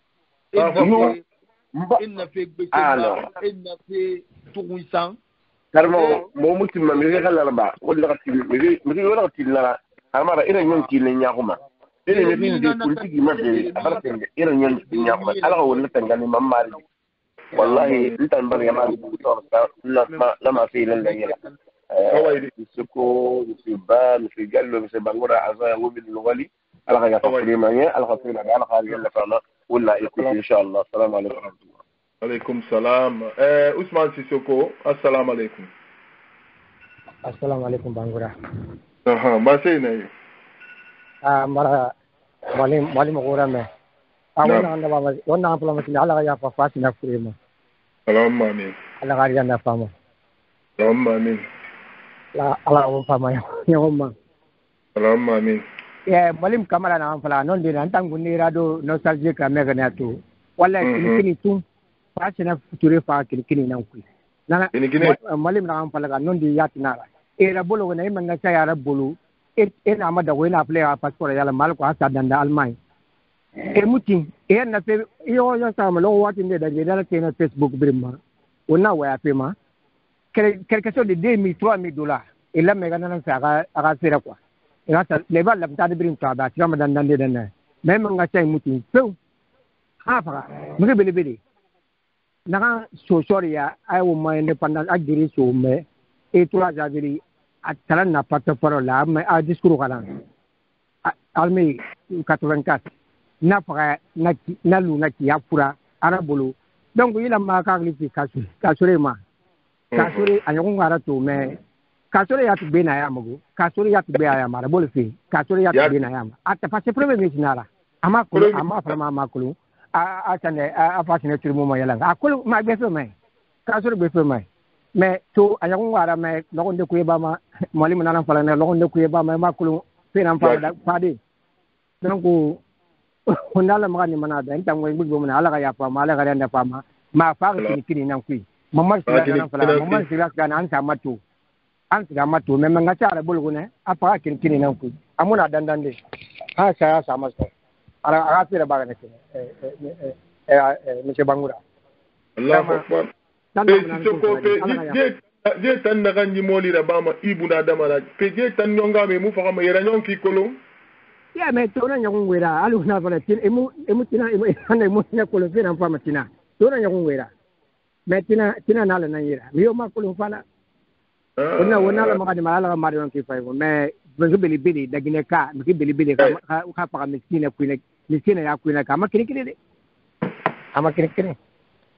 inna fi bikina inna fi tuwisan karmo mo mutim ma mi kala ba wala ka mi wala ka la amara ina nyon ki le nyakuma ina mi di politiki ma be abarka ina nyon ki nyakuma ala wala tangani mamari wallahi intan bar ya ma to la ma fi lan la yela suko fi ba fi gallo fi bangura azaya bil wali ala ka ya takrima ya ala ka tila ala ka yalla fama ولا يكون ان شاء الله. السلام عليكم ورحمه الله. عليكم السلام. عثمان سيسوكو السلام عليكم. السلام عليكم بانغورا. ما سينا مرا معلم غورا ما وانا عند بابا وانا عم بقول على يا فاسي نفسي اللهم امين. على غير انا فاهمه. اللهم امين. لا على هو فاهمه يا هم. اللهم امين. ya malim kamara na fala non de nan tangu ni rado nostalgie ka mega na to wala kini tun fa na future fa kini nan ku na malim na fala ga non de yatina e ra bolo na imanga cha ya ra bolo e na ma da wena play a passport ya la mal ko asa danda almai e mutin e na pe yo sa ma lo wati de da na te na facebook birma ona wa ya pe ma quelque chose de 2000 3000 dollars et là mega na sa aga sera quoi rasa level la tadi bring ka ba tiama dan de dan memang ngacai mutin so apa mungkin beli na so sorry ya ai wo ma independent agiri so me itu aja jadi atalan na porte-parole là mais a discours kala almi 84 na faga na lu na ki afura arabolo donc il a ma ka li kasure ma kasure anyon ngara to mais kasure ya tbe na ya mago kasure ya tbe ya mara bol fi kasure ya tbe na ya ma ata fa se premier minute nara ama ko ama fama ma ko a tane a fasine tur mo yala akolo ma be fe mai kasure be fe mai mais to anyon ngara mais lokon de ko ba ma mali mo nan fala ne lokon de ko ba ma ko fe nan fa da pade donc hundala magani manada entango ngbugo mona ala ga ya pa ma ala ga renda pa ma fa kini nan kui mamar sila nan fala mamar sila kan an sa matu mais nga tara bulgo ne apa kini nan kui amuna dandande ha saya sama sto ala aga fira baga ne monsieur Bangura Allahu akbar je tan na ganji moli da bama ibuna damara pe je tan nyonga me mu fa ma yera nyonki kolon ya mais to na nyongo wera alu na fala tin emu tina emu ane mu na kolo fira fa matina to na nyongo wera mais tina na la na yera mi yo ma kolo fala wona la magadi mala ma don ki fay mais bezo beli dagine ka mi beli ka pa miskina kuina miskina ya kuina ka ma kiri de ama kiri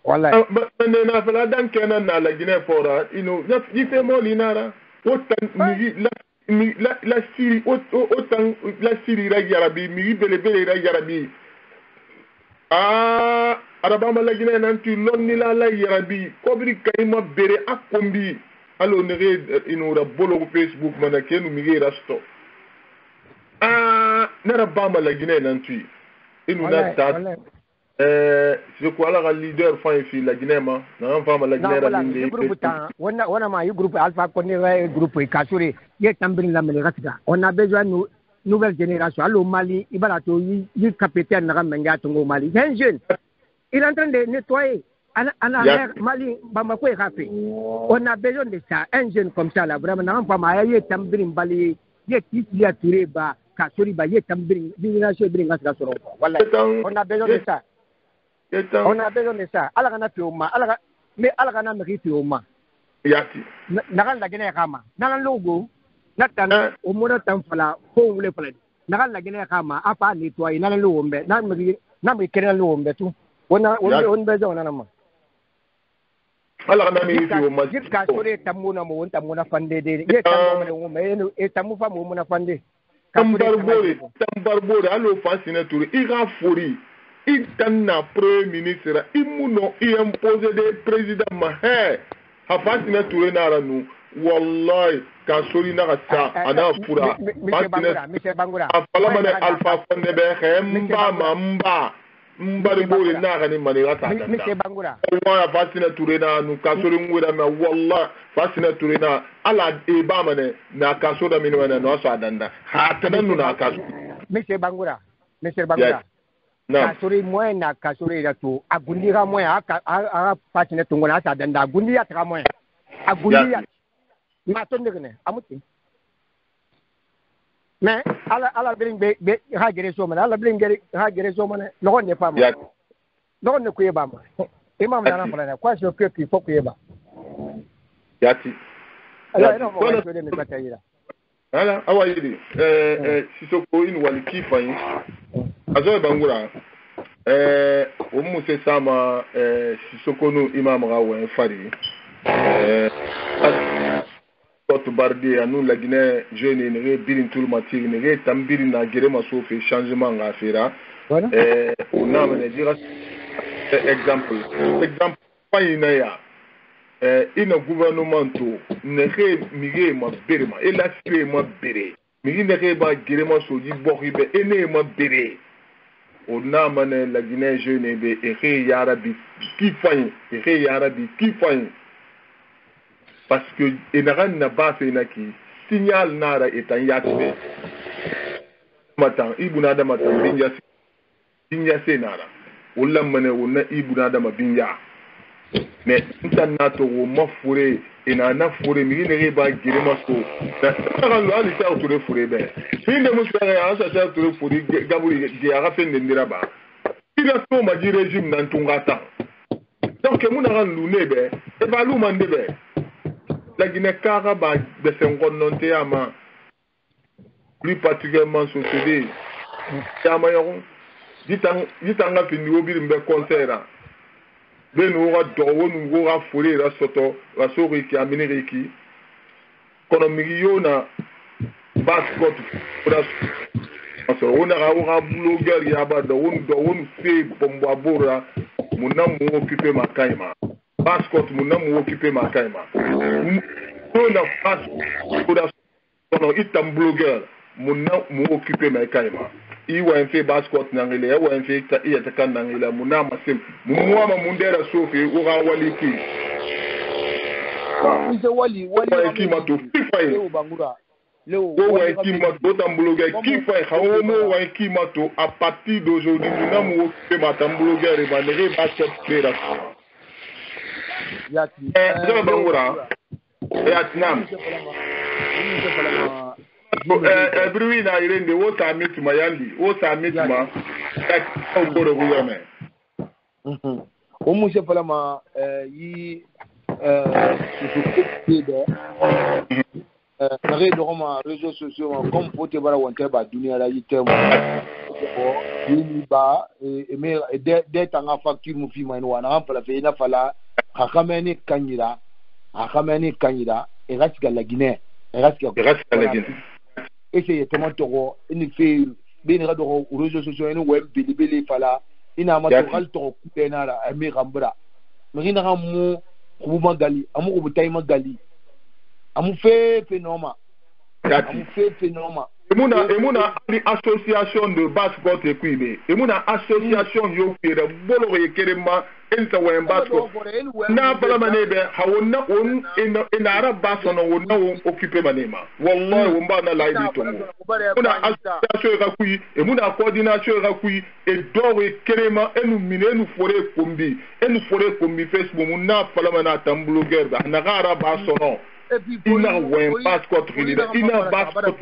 wallahi ne na fala dan kenan na la gine fora ino yi fe mo linara otan mi la siri otan la siri ra yarabi mi bele ra yarabi arabama la gine nan tu lonni la yarabi kobri kayma bere akombi alo nege inura bolo Facebook mana kenu mi rasto nara bama la gine nan tu inu na tat je crois la leader fa fi la Guinée ma na fama la Guinée la linde groupe ta wana ma yu groupe alpha konne groupe kasuri ye tambin la mele rakita on a besoin nouvelle génération allo Mali ibala to yi capitaine na menga to Mali un jeune il est en train de nettoyer Mali Bamako est rafé on a besoin de ça un jeune comme ça là vraiment na fama ye tambin bali ye titi ya touré ba kasuri ba ye tambin génération bringa ça soro wallahi on a besoin de ça. On a besoin de ça. Ala kana fioma, mais ala kana meki fioma. Yati. Nagal la gene kama. Nagal logo. Natan o mona tan fala ko wule fala. Nagal la gene kama apa nettoyer nagal logo mbe. Na mi kere logo mbe tu. On besoin na ma. Ala kana meki fioma. Jika sore tamuna mo wonta mona fande de. Ye tamu mo me e tamu fa mo mona fande. Tambarbore alo fascine tour ira fori. Itana premier ministre imuno impose de président ma hafasina touré nara nu wallahi kasori na sa ana fura monsieur Bangura afala mane alpha fonde be mba de bole na gani mane rata monsieur Bangura wa hafasina touré na nu kasori ngwera ma wallahi fasina touré na ala e ba mane na kasoda minwana no sa danda ha tananu na kaso monsieur Bangura kasuri moyen na kasuri da to agundira moyen aka patine to ngona sa danda agundiya tra moyen agundiya ma to ndene amuti mais ala bring be ha gere so mana ala bring ha gere so mana no ne pa ma no ne ku yeba ma imam na na fala kwa so ke ki fo ku yeba yati ala no mo ko de ne batayira ala awayidi Sissoko in wali kifayin azo Bangura o muse sama Sissoko no imam gawen fari to bardi anu la Guinée jeune ne birin tout matir ne tambiri na gere maso fe changement nga fera on a mené dire exemple fayina ya ina gouvernement ne mige ma berema et la sire ma bere migi ne ba gere maso di bokhibe ene ma bere on a mené la Guinée jeune be e yarabi ki fayin parce que enaran na ba fe na ki signal nara etan yakbe matan ibuna da matan binya se nara wala mane wona ibuna da mabinya mais ntan na to wo mafure ina na fure mi ne ba girema so ta kan lo ali ta to re fure be finde mo sura ya sa ta to re fure gaburi ge aga fe ndira ba ina to ma ji régime nan tungata donc mo na ran lu ne be e ba lu man de be la Guinée Caraba de Saint-Gononté ama plus particulièrement sur CD yama yon ditanga fini obi mbe concert ben ora dowonu ora fure ra soto ra sori ki aminere ki kono miliona basket pour so on a blogueur ya ba on fait bombo abora muna mu occuper makaima basket muna mu occuper makaima on a pas pour itam blogueur muna mu occuper makaima iwa en basket nangile iwa en fait iya takan nangile muna masim muwa mundera sofi ora waliki wali ki mato fifaye à partir d'aujourd'hui, nous avons occupé ma tambouloguer et ma néré basket player. Bruit na irende wo sa mitima yandi wo sa mitima ta ko ro guyame o mu se fala ma yi réseaux sociaux comme pour te voir on ba dunia la yitem ni ba mais des tanga facture mu fi mai wana fala fe na fala hakameni kanyira e gasika la Guinée e gasika la Guinée et c'est tellement toro ni fait bien ra do réseaux sociaux ni web bilibili fala ina ma to kal to kupena la ami gambra mrina gamu kubuma gali amu kubutai magali amu fe phénomène emuna association de basket equipe emuna association yo kire bolo yekerema enta wa basket na bala manebe hawonna on ina arab basono wonna occuper manema wallahi womba na laidi to emuna association ga kui emuna coordination ga kui e do yekerema enu minenu fore kombi Facebook munna bala mana tambloguer ba na arab basono ina wen basket rilida ina basket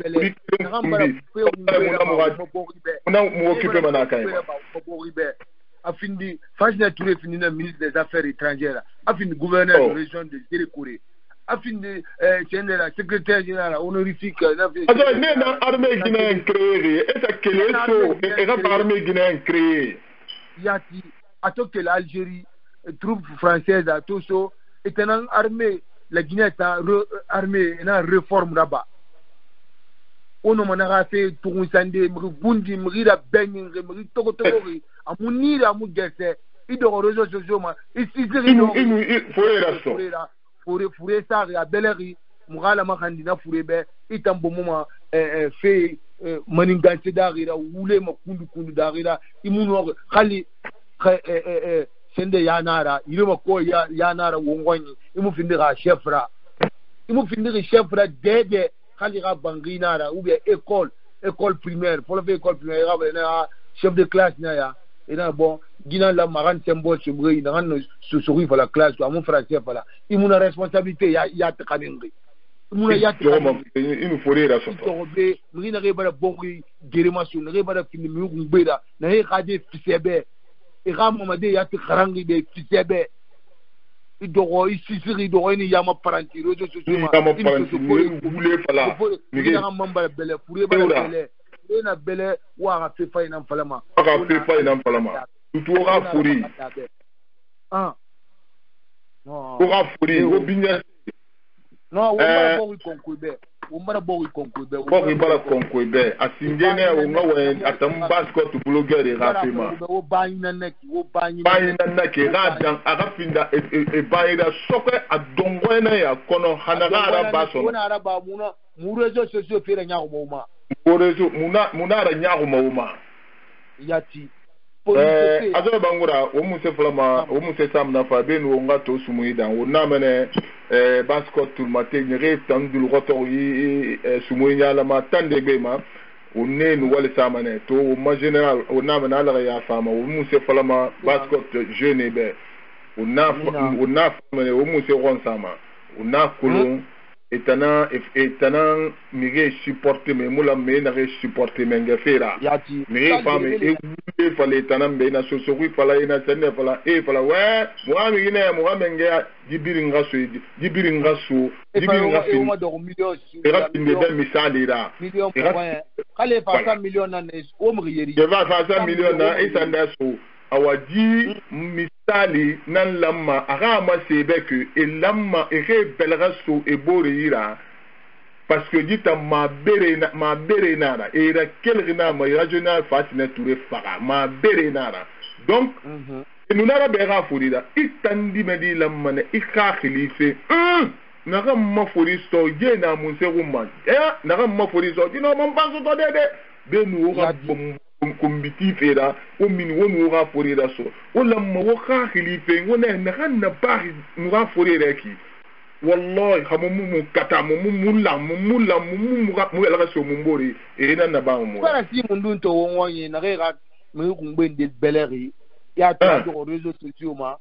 afindi Fajna Touré fini na ministre des affaires étrangères afindi gouverneur de région de Djerikouré afindi général secrétaire général honorifique na armée guinéenne créée et ça que les so et la armée guinéenne créée yati atoke l'Algérie troupes françaises à Toso est une armée la Guinée est armée une réforme là-bas ono manara fe tugunsande mbundi mrira benning mri tokotokori amunira mugese ido réseaux sociaux ma isiziri no fure sa ya beleri mugala makandina furebe itambo muma fe maninganse darira wule makundu darira imuno khali sende yanara ilema ko yanara wongwani imufindira chefra dede khali ga banginara ou bien école primaire pour le école primaire ga chef de classe na ya ina bon gina la maran symbole subri ina ran souri pour la classe ko mon frère chef là imuna responsabilité ya takaningi imuna ya il faut rire ça to be mrina ga bara bongi gerema su na ga bara fini mi ngumbeda na he khade fisebe e ga mamade ya tkarangi be fisebe idoro isisiri idoro ni yama paranti rojo sosoma voulez fala ni ga mamba bele fure bele ena bele wa ga fefa ina falama tutu ga furi ora furi obinya no wo mara bo konkobe asingene unga we atam basket blogueur e rafima wo bayina naki radan agafinda e bayida sokwe adongwena ya kono hanagara baso wona araba mu réseaux sociaux fere nyaako moma munara nyaako moma yati azo bangura o muse flama o muse samna fa benu nga to sumuida o namene basket tout matin ngere tandul roto yi sumuida la matande bema o nenu wala samane to ma général o namene ala ya fama o muse flama basket jeune be o na famane o muse ron sama o na kulun etana mige supporter me mula me na supporter menga fera yati me fami e fale etana me na so wi fala ina sende fala e fala we mo mi ne mo menga jibiri ngaso mo do million era pinde de misali da million point kale fa 100 million na ne o mo yeri je va fa 100 million na isanda so awaji misali nan lamma aga ma sebe que e lamma e belga so e borira parce que dit ma bere nara e ra kelgina ma regional fasina touré faga ma bere nara donc nous nara bera furida itandi medi lamma ne ikha khilife naga ma furisto je na mun se rumma naga ma furisto dino man panso to dede be nu ga kumbiti fera o min wonu ga forira so o lamma wo kha khilife wona na ganna bari nu ga forira ki wallahi hamumu kata mumu la mu ga mu la so mu mbori e na na ba mu para si mundu to wonye na ga mu ngbe ndel beleri ya to do réseaux sociaux ma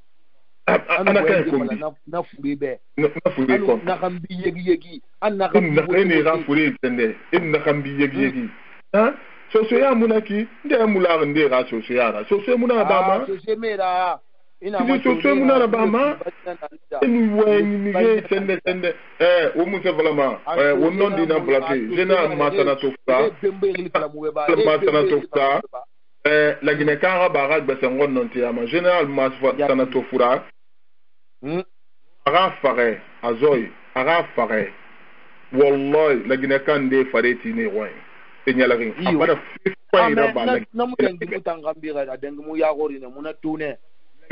ana ka ko na furibe na furibe ko na kambi yegi an na kambi ga furibe tende na kambi yegi ha so ya munaki nde mula nde ga so ya muna ba ma so mera ina ma so muna ba ma inu wen ni sende o mu se vraiment o non di na blate jena masana to fa masana to fa la gine ka ba ga be sengon non ti ama general masana to fura aga fare azoy aga fare wallahi la gine kan de fareti ni wen senyalari apara fifa ira bala na mutan gutanga mbira da dengu mu ya gori ne muna tune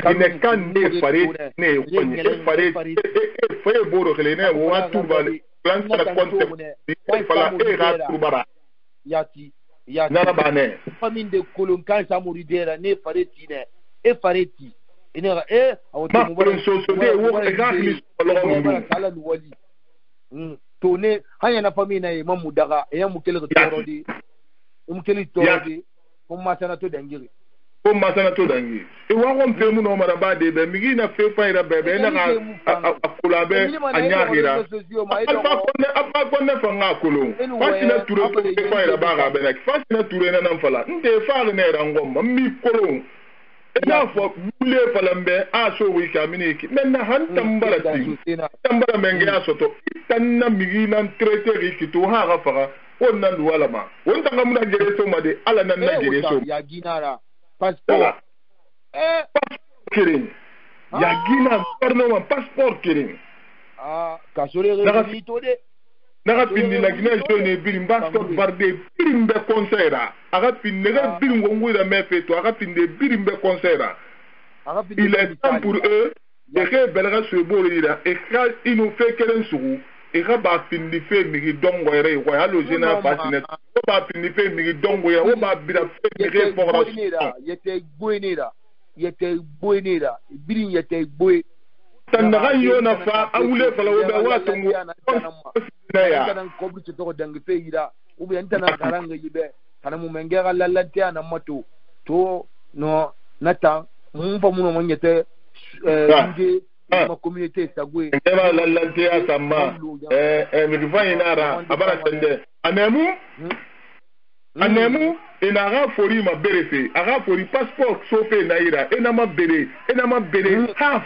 kine kan ne fare ne woni fare fare boro khele ne wa turbali plan sa concept ni fala e ra turbara yati na bane famine de kolon kan sa muridera ne fare ti ne e fare ti ene awto mu bari so de wo e ga mi lo kala wali tone hanya na famina e mamu daga e ya mukele torodi ko masana to dangiri e wa ko mpe mu no mara ba de be mi na fe fa ira be na ga akula be anya hira apa ko ne fa nga kulo fasina ture fe fa ira ba ga be na fasina ture na nan fala nde fa ne ra ngomba mi kulo ina fo bule falambe a so wi kamini ki menna han tambara menge asoto tanna migi nan traiter ki to ha ga faga onnan wala ma on tanga mun jere so ma de ala nan na jere so ya ginara passport kirin ya gina perno passport kirin kasore re to de naga pindi na gina jone birim passport barde birim be conseillera aga pindi ga birim ngongura me feto aga pindi birim be conseillera il est temps pour eux de que belga se bolira et quand ils nous fait kelen suru et ga ba pindi fe mi dongo ere ko halo jena fasine ko ba pindi fe mi dongo ya o ba bira fe mi fora yete boinera birim yete boy tandaga yona fa awule fala wo be watungu kana ko bi to dangi pe ida ubi antana karanga yibe kana mu mengera lalante ana mato to no nata mu fa mu no nyete nge ma communauté sagwe eba lalante asama mi difa inara abara sende anemu ina ga fori ma berefe aga fori passport sofe naira ina ma bere half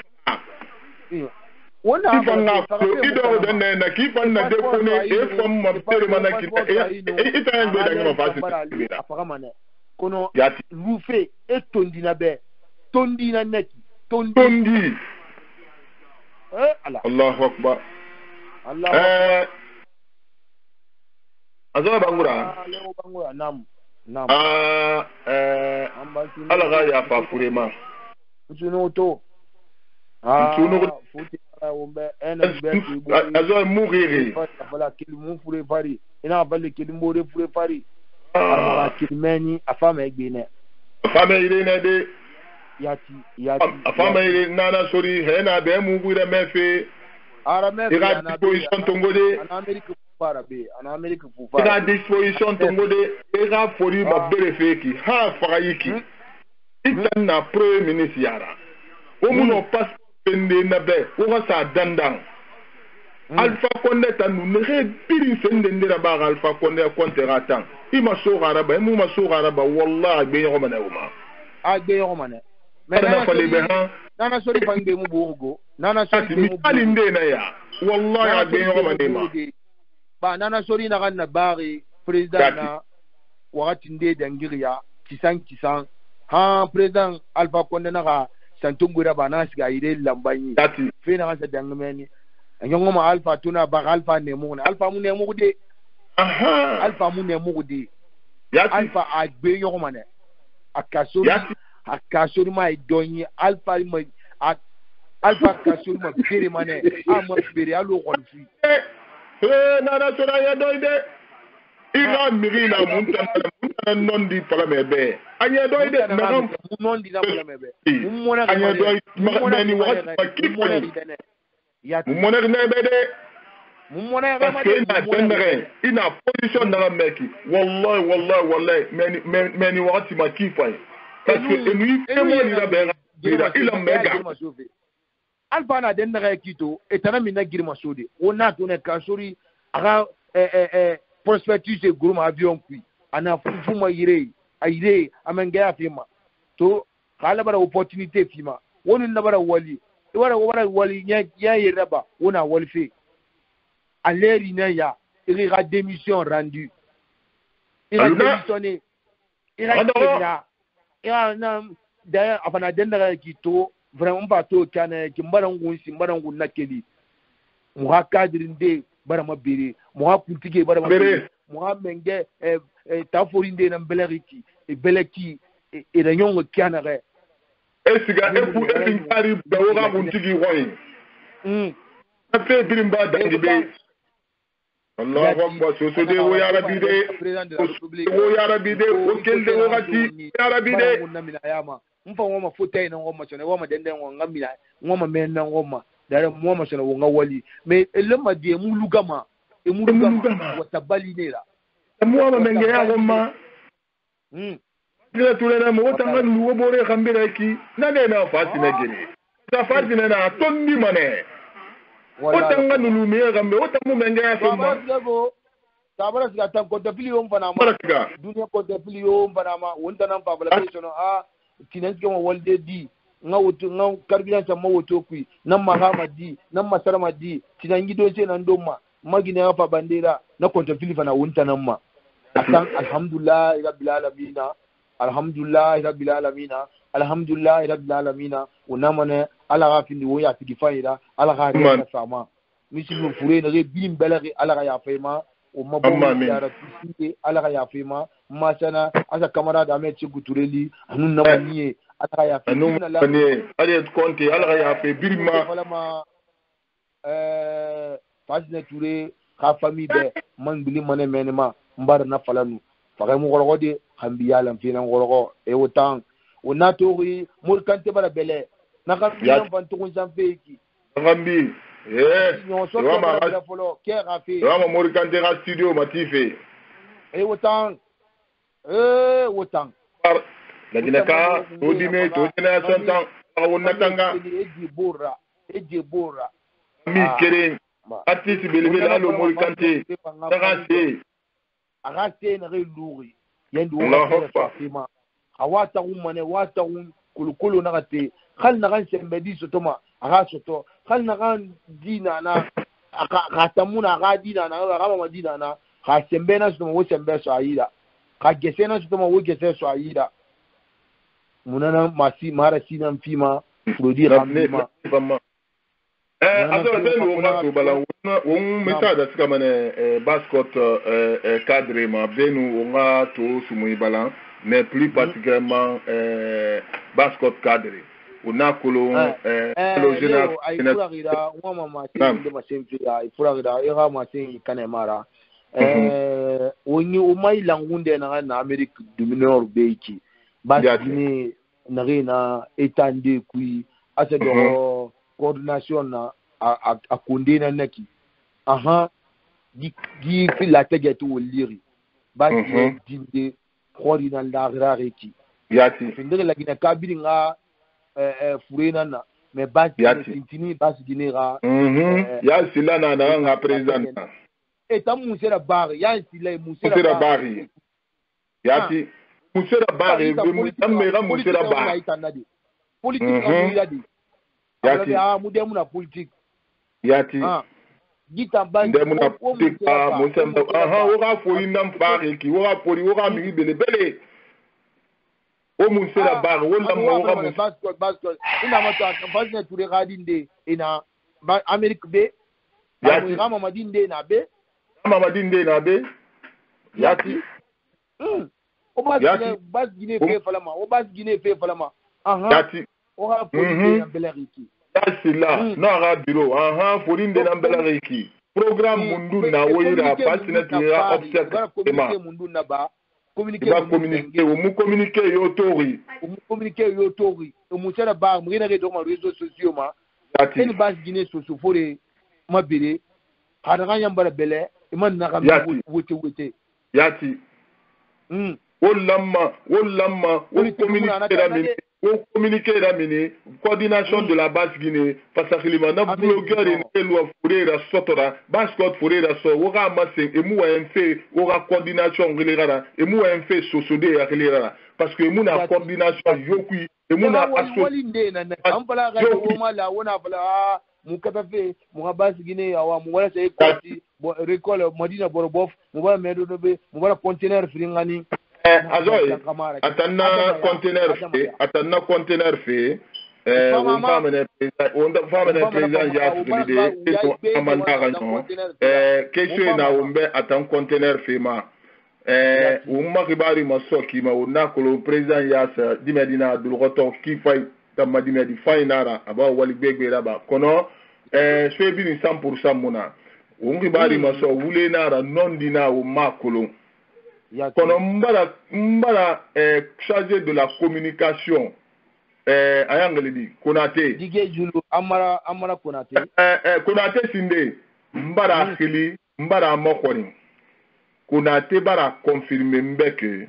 wona ifanga ido den na kifan na depone e fam ma tere mana kita ita ngbe da ngama fasi afaka mana kono lufe e tondina be tondina neki tondi Allahu akbar azaba bangura nam ala ga ya fa kurema tuno futi umbe azo mugiri fala kilmu fure fari ina vale kilmore fure fari ara kilmeni afama egbene afama irene de yati afama irene nana sori hena be mugire mefe ara mefe ira disposition tongode ana america fufara ira disposition tongode ira fori ba berefeki ha farayiki itan na premier ministre yara o muno pass pende na be o sa dandan Alpha Condé tanu ne biri sende la ba Alpha Condé contre ratan ima so garaba mu ma so garaba wallahi be yo mana uma agbe yo mana mais nana sori bangbe mu bogo nana sori be mu ali nde na ya wallahi agbe yo mana ma ba nana sori na kan na bari president na wakati nde dangiriya kisan ha president Alpha Condé na ka santungura bana siga ire lambanyi fe na kan dangmeni nyongo ma Alpha tuna ba Alpha ne mu na Alpha mu ne mu de Alpha mu ne mu de Alpha agbe yo mana akasori ma idonyi Alpha ma Alpha kasori ma bere mane ama bere alo konfi nana sora ya doide ira mirina munta nondi pala mebe anya doide magam nondi na pala mebe anya doide magani wa kifu mumone ne bede mumone ga ina position na meki wallahi meni wakati makifa parce que nous faisons la bera il a mega Alpha na den na kito etana mina girma sodi ona to ne kasori aga prospectus e groupe avion kui ana fuma yire ayire amanga fima to kala bara opportunité fima woni na bara wali wali ya yeraba wona wali fe aleri na ya il a démission rendue il a démissionné il a na da afana den na kito vraiment pas to kana kimbarangu simbarangu nakeli muha kadrinde barama bere muha kultige barama bere muha menge taforinde na beleriki e beleki e da nyongo kana re esiga efu ngari bawoga kuntigi woyin ape birimba dangibe Allahu akbar so de wo ya rabbi de wo ya rabbi de o kelde wo gati ya rabbi de mfa ngoma futai na ngoma chone ngoma dende ngoma mila ngoma mena ngoma dare ngoma chone wo ngawali me elema die mulugama watabali nera ngoma menge ya ngoma dile tulena mo tanga luwo bore khambira ki nane na fati na gene ta fati na tonni mane o tanga nulu me gambe o tamu menge ya soma tabara siga tan ko de filio mfana ma dunia ko de filio mfana ma wonta nan population tinanke ma walde di nga woto nga carburant ma woto kui nan mahama di nan masarama di tinangi do ce nan domma magina fa bandera na konta filifa na wunta nan ma asan alhamdulillah rabbil alamin alhamdulillah rabbil alamin wona mana ala gafindi wo ya tigifaira ala ga ta sama misilu fure na re bilim belare ala ga ya fema o mabu ya rabbi ala ga ya fema masana asa kamara da mai gutureli anun na maniye ala ya fe anun maniye ale konti ala ya fe birma falama fasne ture ka fami be man bili mane menema mbar na falanu faga mu gorogode hambiya lam fina gorogo e wotan wona tori mur kante bara bele na ka fian fantukun sanfeki ngambi wama mur kante ga studio matife e wotan wotan lakini ka udime tuna santan awonna tanga eje bora mi kere artiste belibela lo mol kante agate na reluri yendu wa fima awata umane wata kulukulu na gate khal na gan sembedi sotoma aga soto khal na gan dina na akatamuna aga dina na aga madina na ha sembena sotoma wo sembe so ayida ka gesena sotoma wo gese so ayida munana masi mara sinan fima produit ramema alors ben on va to bala on meta da sika mane basket cadre ma benu on va to sumu bala mais plus particulièrement basket cadre on a kolo le général ifuragira ngoma masi de masemfira ifuragira ira masi kanemara oni umai langunde na Amerique du Nord beiki basini na etande kui asa do coordination na a kondena naki aha di la tegete wo liri ba di coordination la rareki yati findere la gina kabiri nga furena na mais bas Guinée bas Guinée ra ya sila na nga président et ta musera bar ya sila musera bar ya ti musera bar mera musera bar politique ya di ya mudemu na politique ya ti gita bas ndemuna politique musamba ora fo inam fare ki ora poli ora mi bele o musera bar wala mo ora basket ina mata fasne ture gadinde ina Amerique be ya ti mama dinde na be yati o bas Guinée fe falama o bas Guinée fe falama yati o ha politique na beleriki yasi la no ara bureau folinde na beleriki programme mundu na woira pasina tira obstacle mundu na ba communiquer yo tori o musera ba mwina ke do ma réseaux sociaux ma yati en bas Guinée soso fore mabire hadanga yambara bele iman na kam wote yati Olamma, communiquer la mini, coordination de la base Guinée, parce que les manants blogueurs et nous fourrer la sotora, bascot fourrer la so, aura massé, et moi un fait, aura coordination relera, et moi un fait sosodé à relera, parce que nous na coordination yokui, et nous na associé. Mukatafe mukabas Guinée awa mugala say kwati recall Madina Borobof mugala medo be mugala container fringani azoy atanna container fe on famene président ya solide et amanda ranyon question na ombe atan container fe ma umma kibari masoki ma una ko président ya sa dimedina dul roto ki fay tamadime di fainara aba wali gbegbe raba kono swebi ni 100% muna ungi bari maso wule nara non dina o makolo kono mbara chargé de la communication ayangeli di Konate dige julu amara Konate Konate sinde mbara khili mbara mokoni Konate bara confirmer mbeke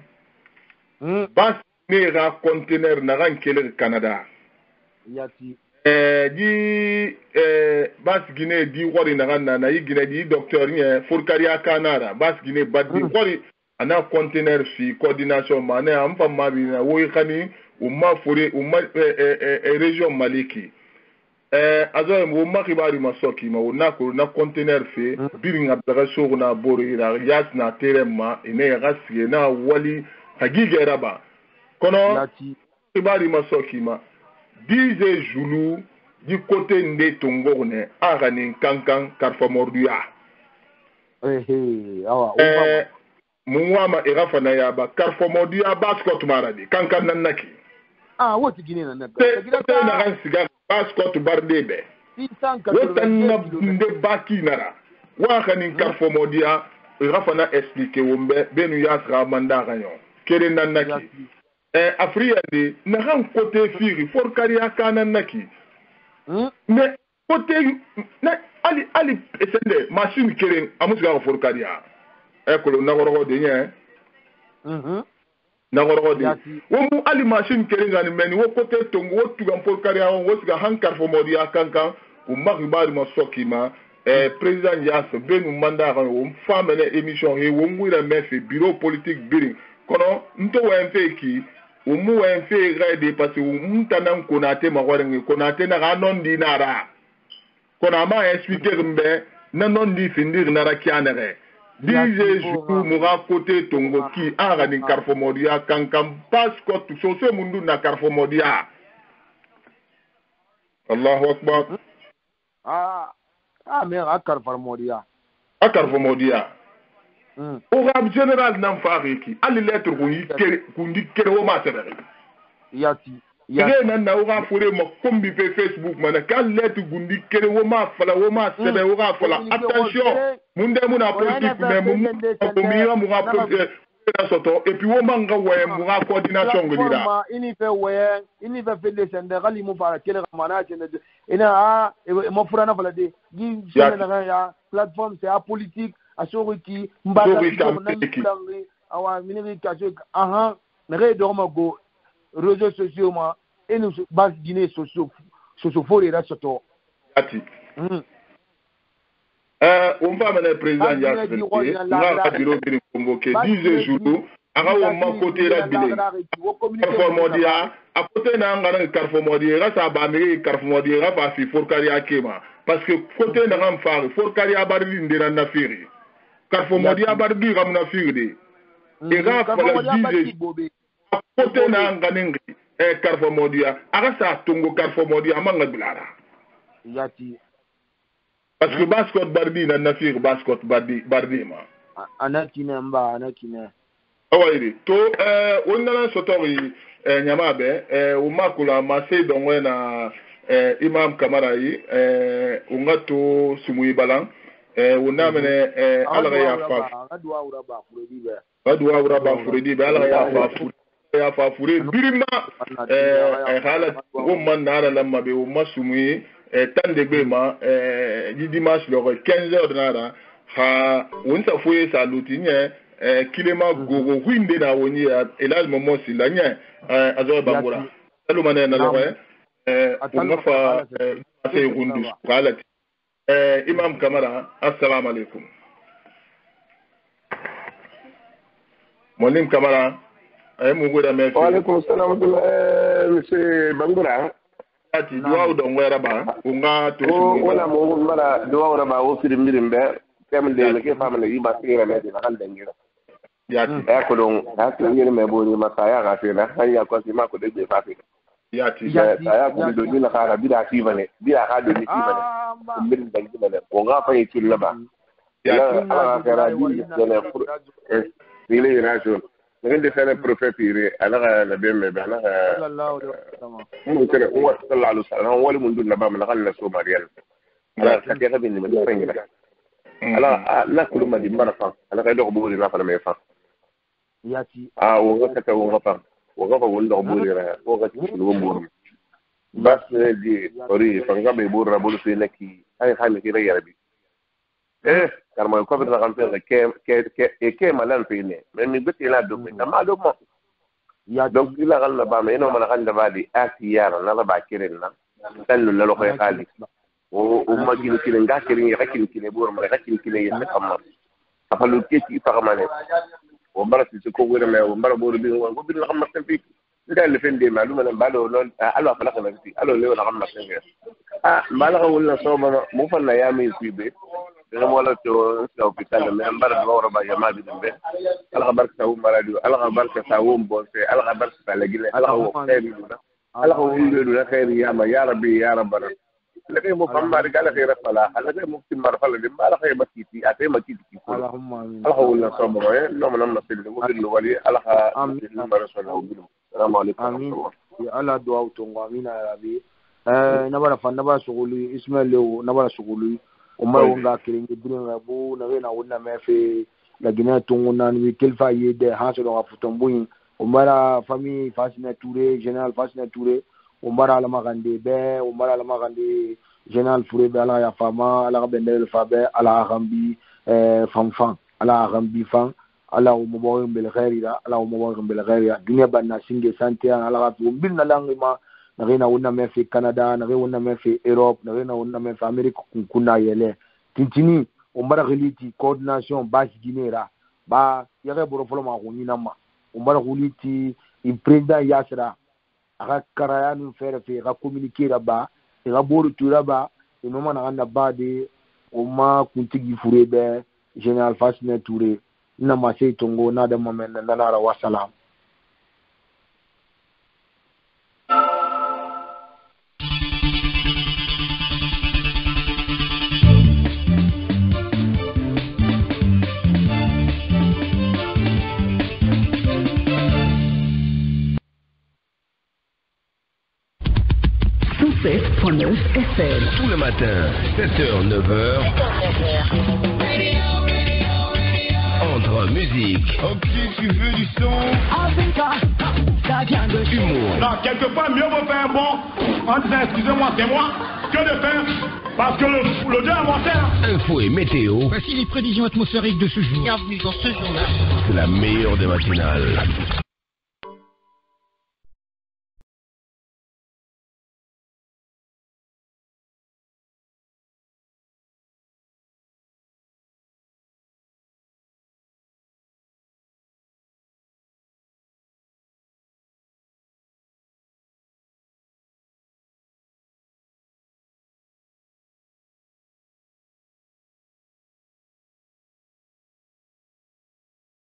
bas nera conteneur na rankele Canada yati di bas Guinée di wori na yi Guinée di docteur nye Fourkaria Kanara bas Guinée bad di wori ana conteneur fi coordination mané am fam ma bi na woy khani umma fori umma région Maliki azo mo ma khibari masoki ma wona ko na conteneur fi biringa daga soguna bori ira yas na terema ine gasige na wali hagige raba kono khibari masoki ma dize joulou du côté de Tongorne arani kankan karfamorduya muwama irafana yaba karfamorduya baskot maradi kankan nanaki woti Guinée nanaka te na gansiga baskot bardebe wotanna nde baki nara wakani karfamorduya irafana expliquer wombe benu yasra mandara nyon kere nanaki Afrique de n'aran côté firi for karia kana naki mais côté ali esende machine keren amusiga for karia ekolo nagoro de nye nagoro de wo ali machine keren ngani meni wo côté tongo wo tuga for karia wo siga hankar fo modi akankan o magibari masokima président Yas benu mandara wo famene émission he wo ngwira mefe bureau politique biring kono nto wenfe ki umu wenfe gaide parce umtana Konate magwarengi Konate na ganon dinara kona ma expliquer mbe na non di findir nara kianere dize jour mura côté tongo ki ara ni karfomodia kankam passport so se mundu na karfomodia Allahu akbar mais akarfomodia au rab général nan fariki ali lettre kundi kere o ma sebere yati nan na o ga fure mo kombi pe Facebook mana kan lettre kundi kere o ma fala o ma sebere o ga fala attention munde muna politique mais mu mira mu ga soto et puis o manga waye mu ga coordination ngolira ini fe le sende gali mu fara kele mana chene ina mo fura na fala de gi chene na ya plateforme c'est apolitique asoriki mbala nangi awa miniri kaso na re dorma go réseaux sociaux ma et nous base Guinée sociaux sosofori ra soto ati on va mener président ya na biro bi convoqué 10 jours aga wo ma côté la bile Carrefour Modia a côté na ngana Carrefour Modia ga sa ba mi Carrefour Modia ga fa fi Forcaria kema parce que côté na ngam fa Forcaria barbi ndira na firi Carrefour Modia barbi ga na firi e ga fa la 10 côté na ngana Carrefour Modia aga sa tungo Carrefour Modia manga bilara yati parce que basket barbi na nafir basket barbi ma anakina awayri to wonnana sotori nyamabe umakula masay dongwe na imam kamara yi ungato sumuyi balang wonnamene alaga ya fa adwa uraba furedi be alaga ya fa fure birima halat umman nara lamma be umma sumuyi tande bema di dimanche le 15h nara ha wonsa foye sa lutinye kilema gogo winde na woni elal momo silanya azo bangura salu mané na loye ngafa ase gundu galati imam kamara assalamu alaikum molim kamara ay mu goda me wa alaikum assalam monsieur bangura ati duwa do ngwera ba unga to wala mo mara duwa ora ba o firi mirimbe temde ke famale yiba sira me dina hande ngira yati ko don hatu ngire me boni masaya ga fina hanya ko si ma ko de be fafi yati ya ko do dina ka bida tivane bida ka do ni tivane mirin da tivane ko ga fa yi laba yati ala ka ra di dele pour ile rajon ngende fere prophète ire ala la be me bana sallallahu alaihi wasallam wala mun dun naba man khalla so marial ala ka ke gabi ni me fengira ala la kullu ma di marafa ala ka do buri na fa me fa yati wo ga ta wo ga wo do buri ra wo ga ti lu buri bas di ori fa ga be buri ra buri fi laki ay khami ki ra bi karma ko bita kan ke malan fini mais mi beti la do mais ma do mo ya donc ila kan la ba mais no man kan da badi asiyara na la ba kirin na tan lu lo koy xali o ma gina kile nga kirin ya kirin kile bor ma kirin kile yeen xam fa lu ke ci fa xamane o bara ci ko wéra mais o bara bor bi won ko bi la xam ma tan fi ndal fen de ma lu ma ba do non alo fa la xam fi alo le la xam ma tan mbala ko wala so ma mo fa na ya mi fi be wala to hospital mais mbara do wara ba yama bi dembe ala barka taw maradi ala barka taw bonse ala barka ta lagile ala wo khayri duna ala wo wulu la khayri ya ma ya rabbi ya rabbana la kay mo famma ri gala khayra fala ala kay mo timar fala de mbala kay makiti ate makiti ki ko allahumma amin ala wala sabro no man nasil mo bil wali ala amin barakallahu bikum assalamu alaykum amin ya ala du'a to amin ya rabbi nabara fa nabara sugulu ismail nabara sugulu umar wonga kiringi biringa bu na wena wonna mefe la gina tunguna ni kelfa yede haso do afutombuin umara fami fasina touré général fasina touré umara la magande be umara la magande général fouré be ala ya fama ala bendel fabe ala rambi famfan ala rambi fan ala umubo mbel khairida ala umubo mbel khairida dunya banna singe santé ala ga bil na langima na rena wonna mefe Canada na rena wonna mefe Europe na rena wonna mefe Amerique kuna yele tintini umbara khiliti coordination base ginera ba yare boro folo ma kunina ma umbara khuliti in president yasra aka karayanu fere fe ga communiquer ba ga boru tura ba ino mana anda ba de umma kuntigi furebe général Fasne Touré na ma sey tongo na da mamen na nara wassalam. FM. Tout le matin, 7h, 9h. Entre musique. Ok, tu veux du son. Ça vient de humour. Non, quelque part, mieux vaut faire bon en disant excusez-moi, c'est moi, que de faire parce que le Dieu a inventé. Info et météo. Voici les prévisions atmosphériques de ce jour. Bienvenue dans ce journal. C'est la meilleure des matinales.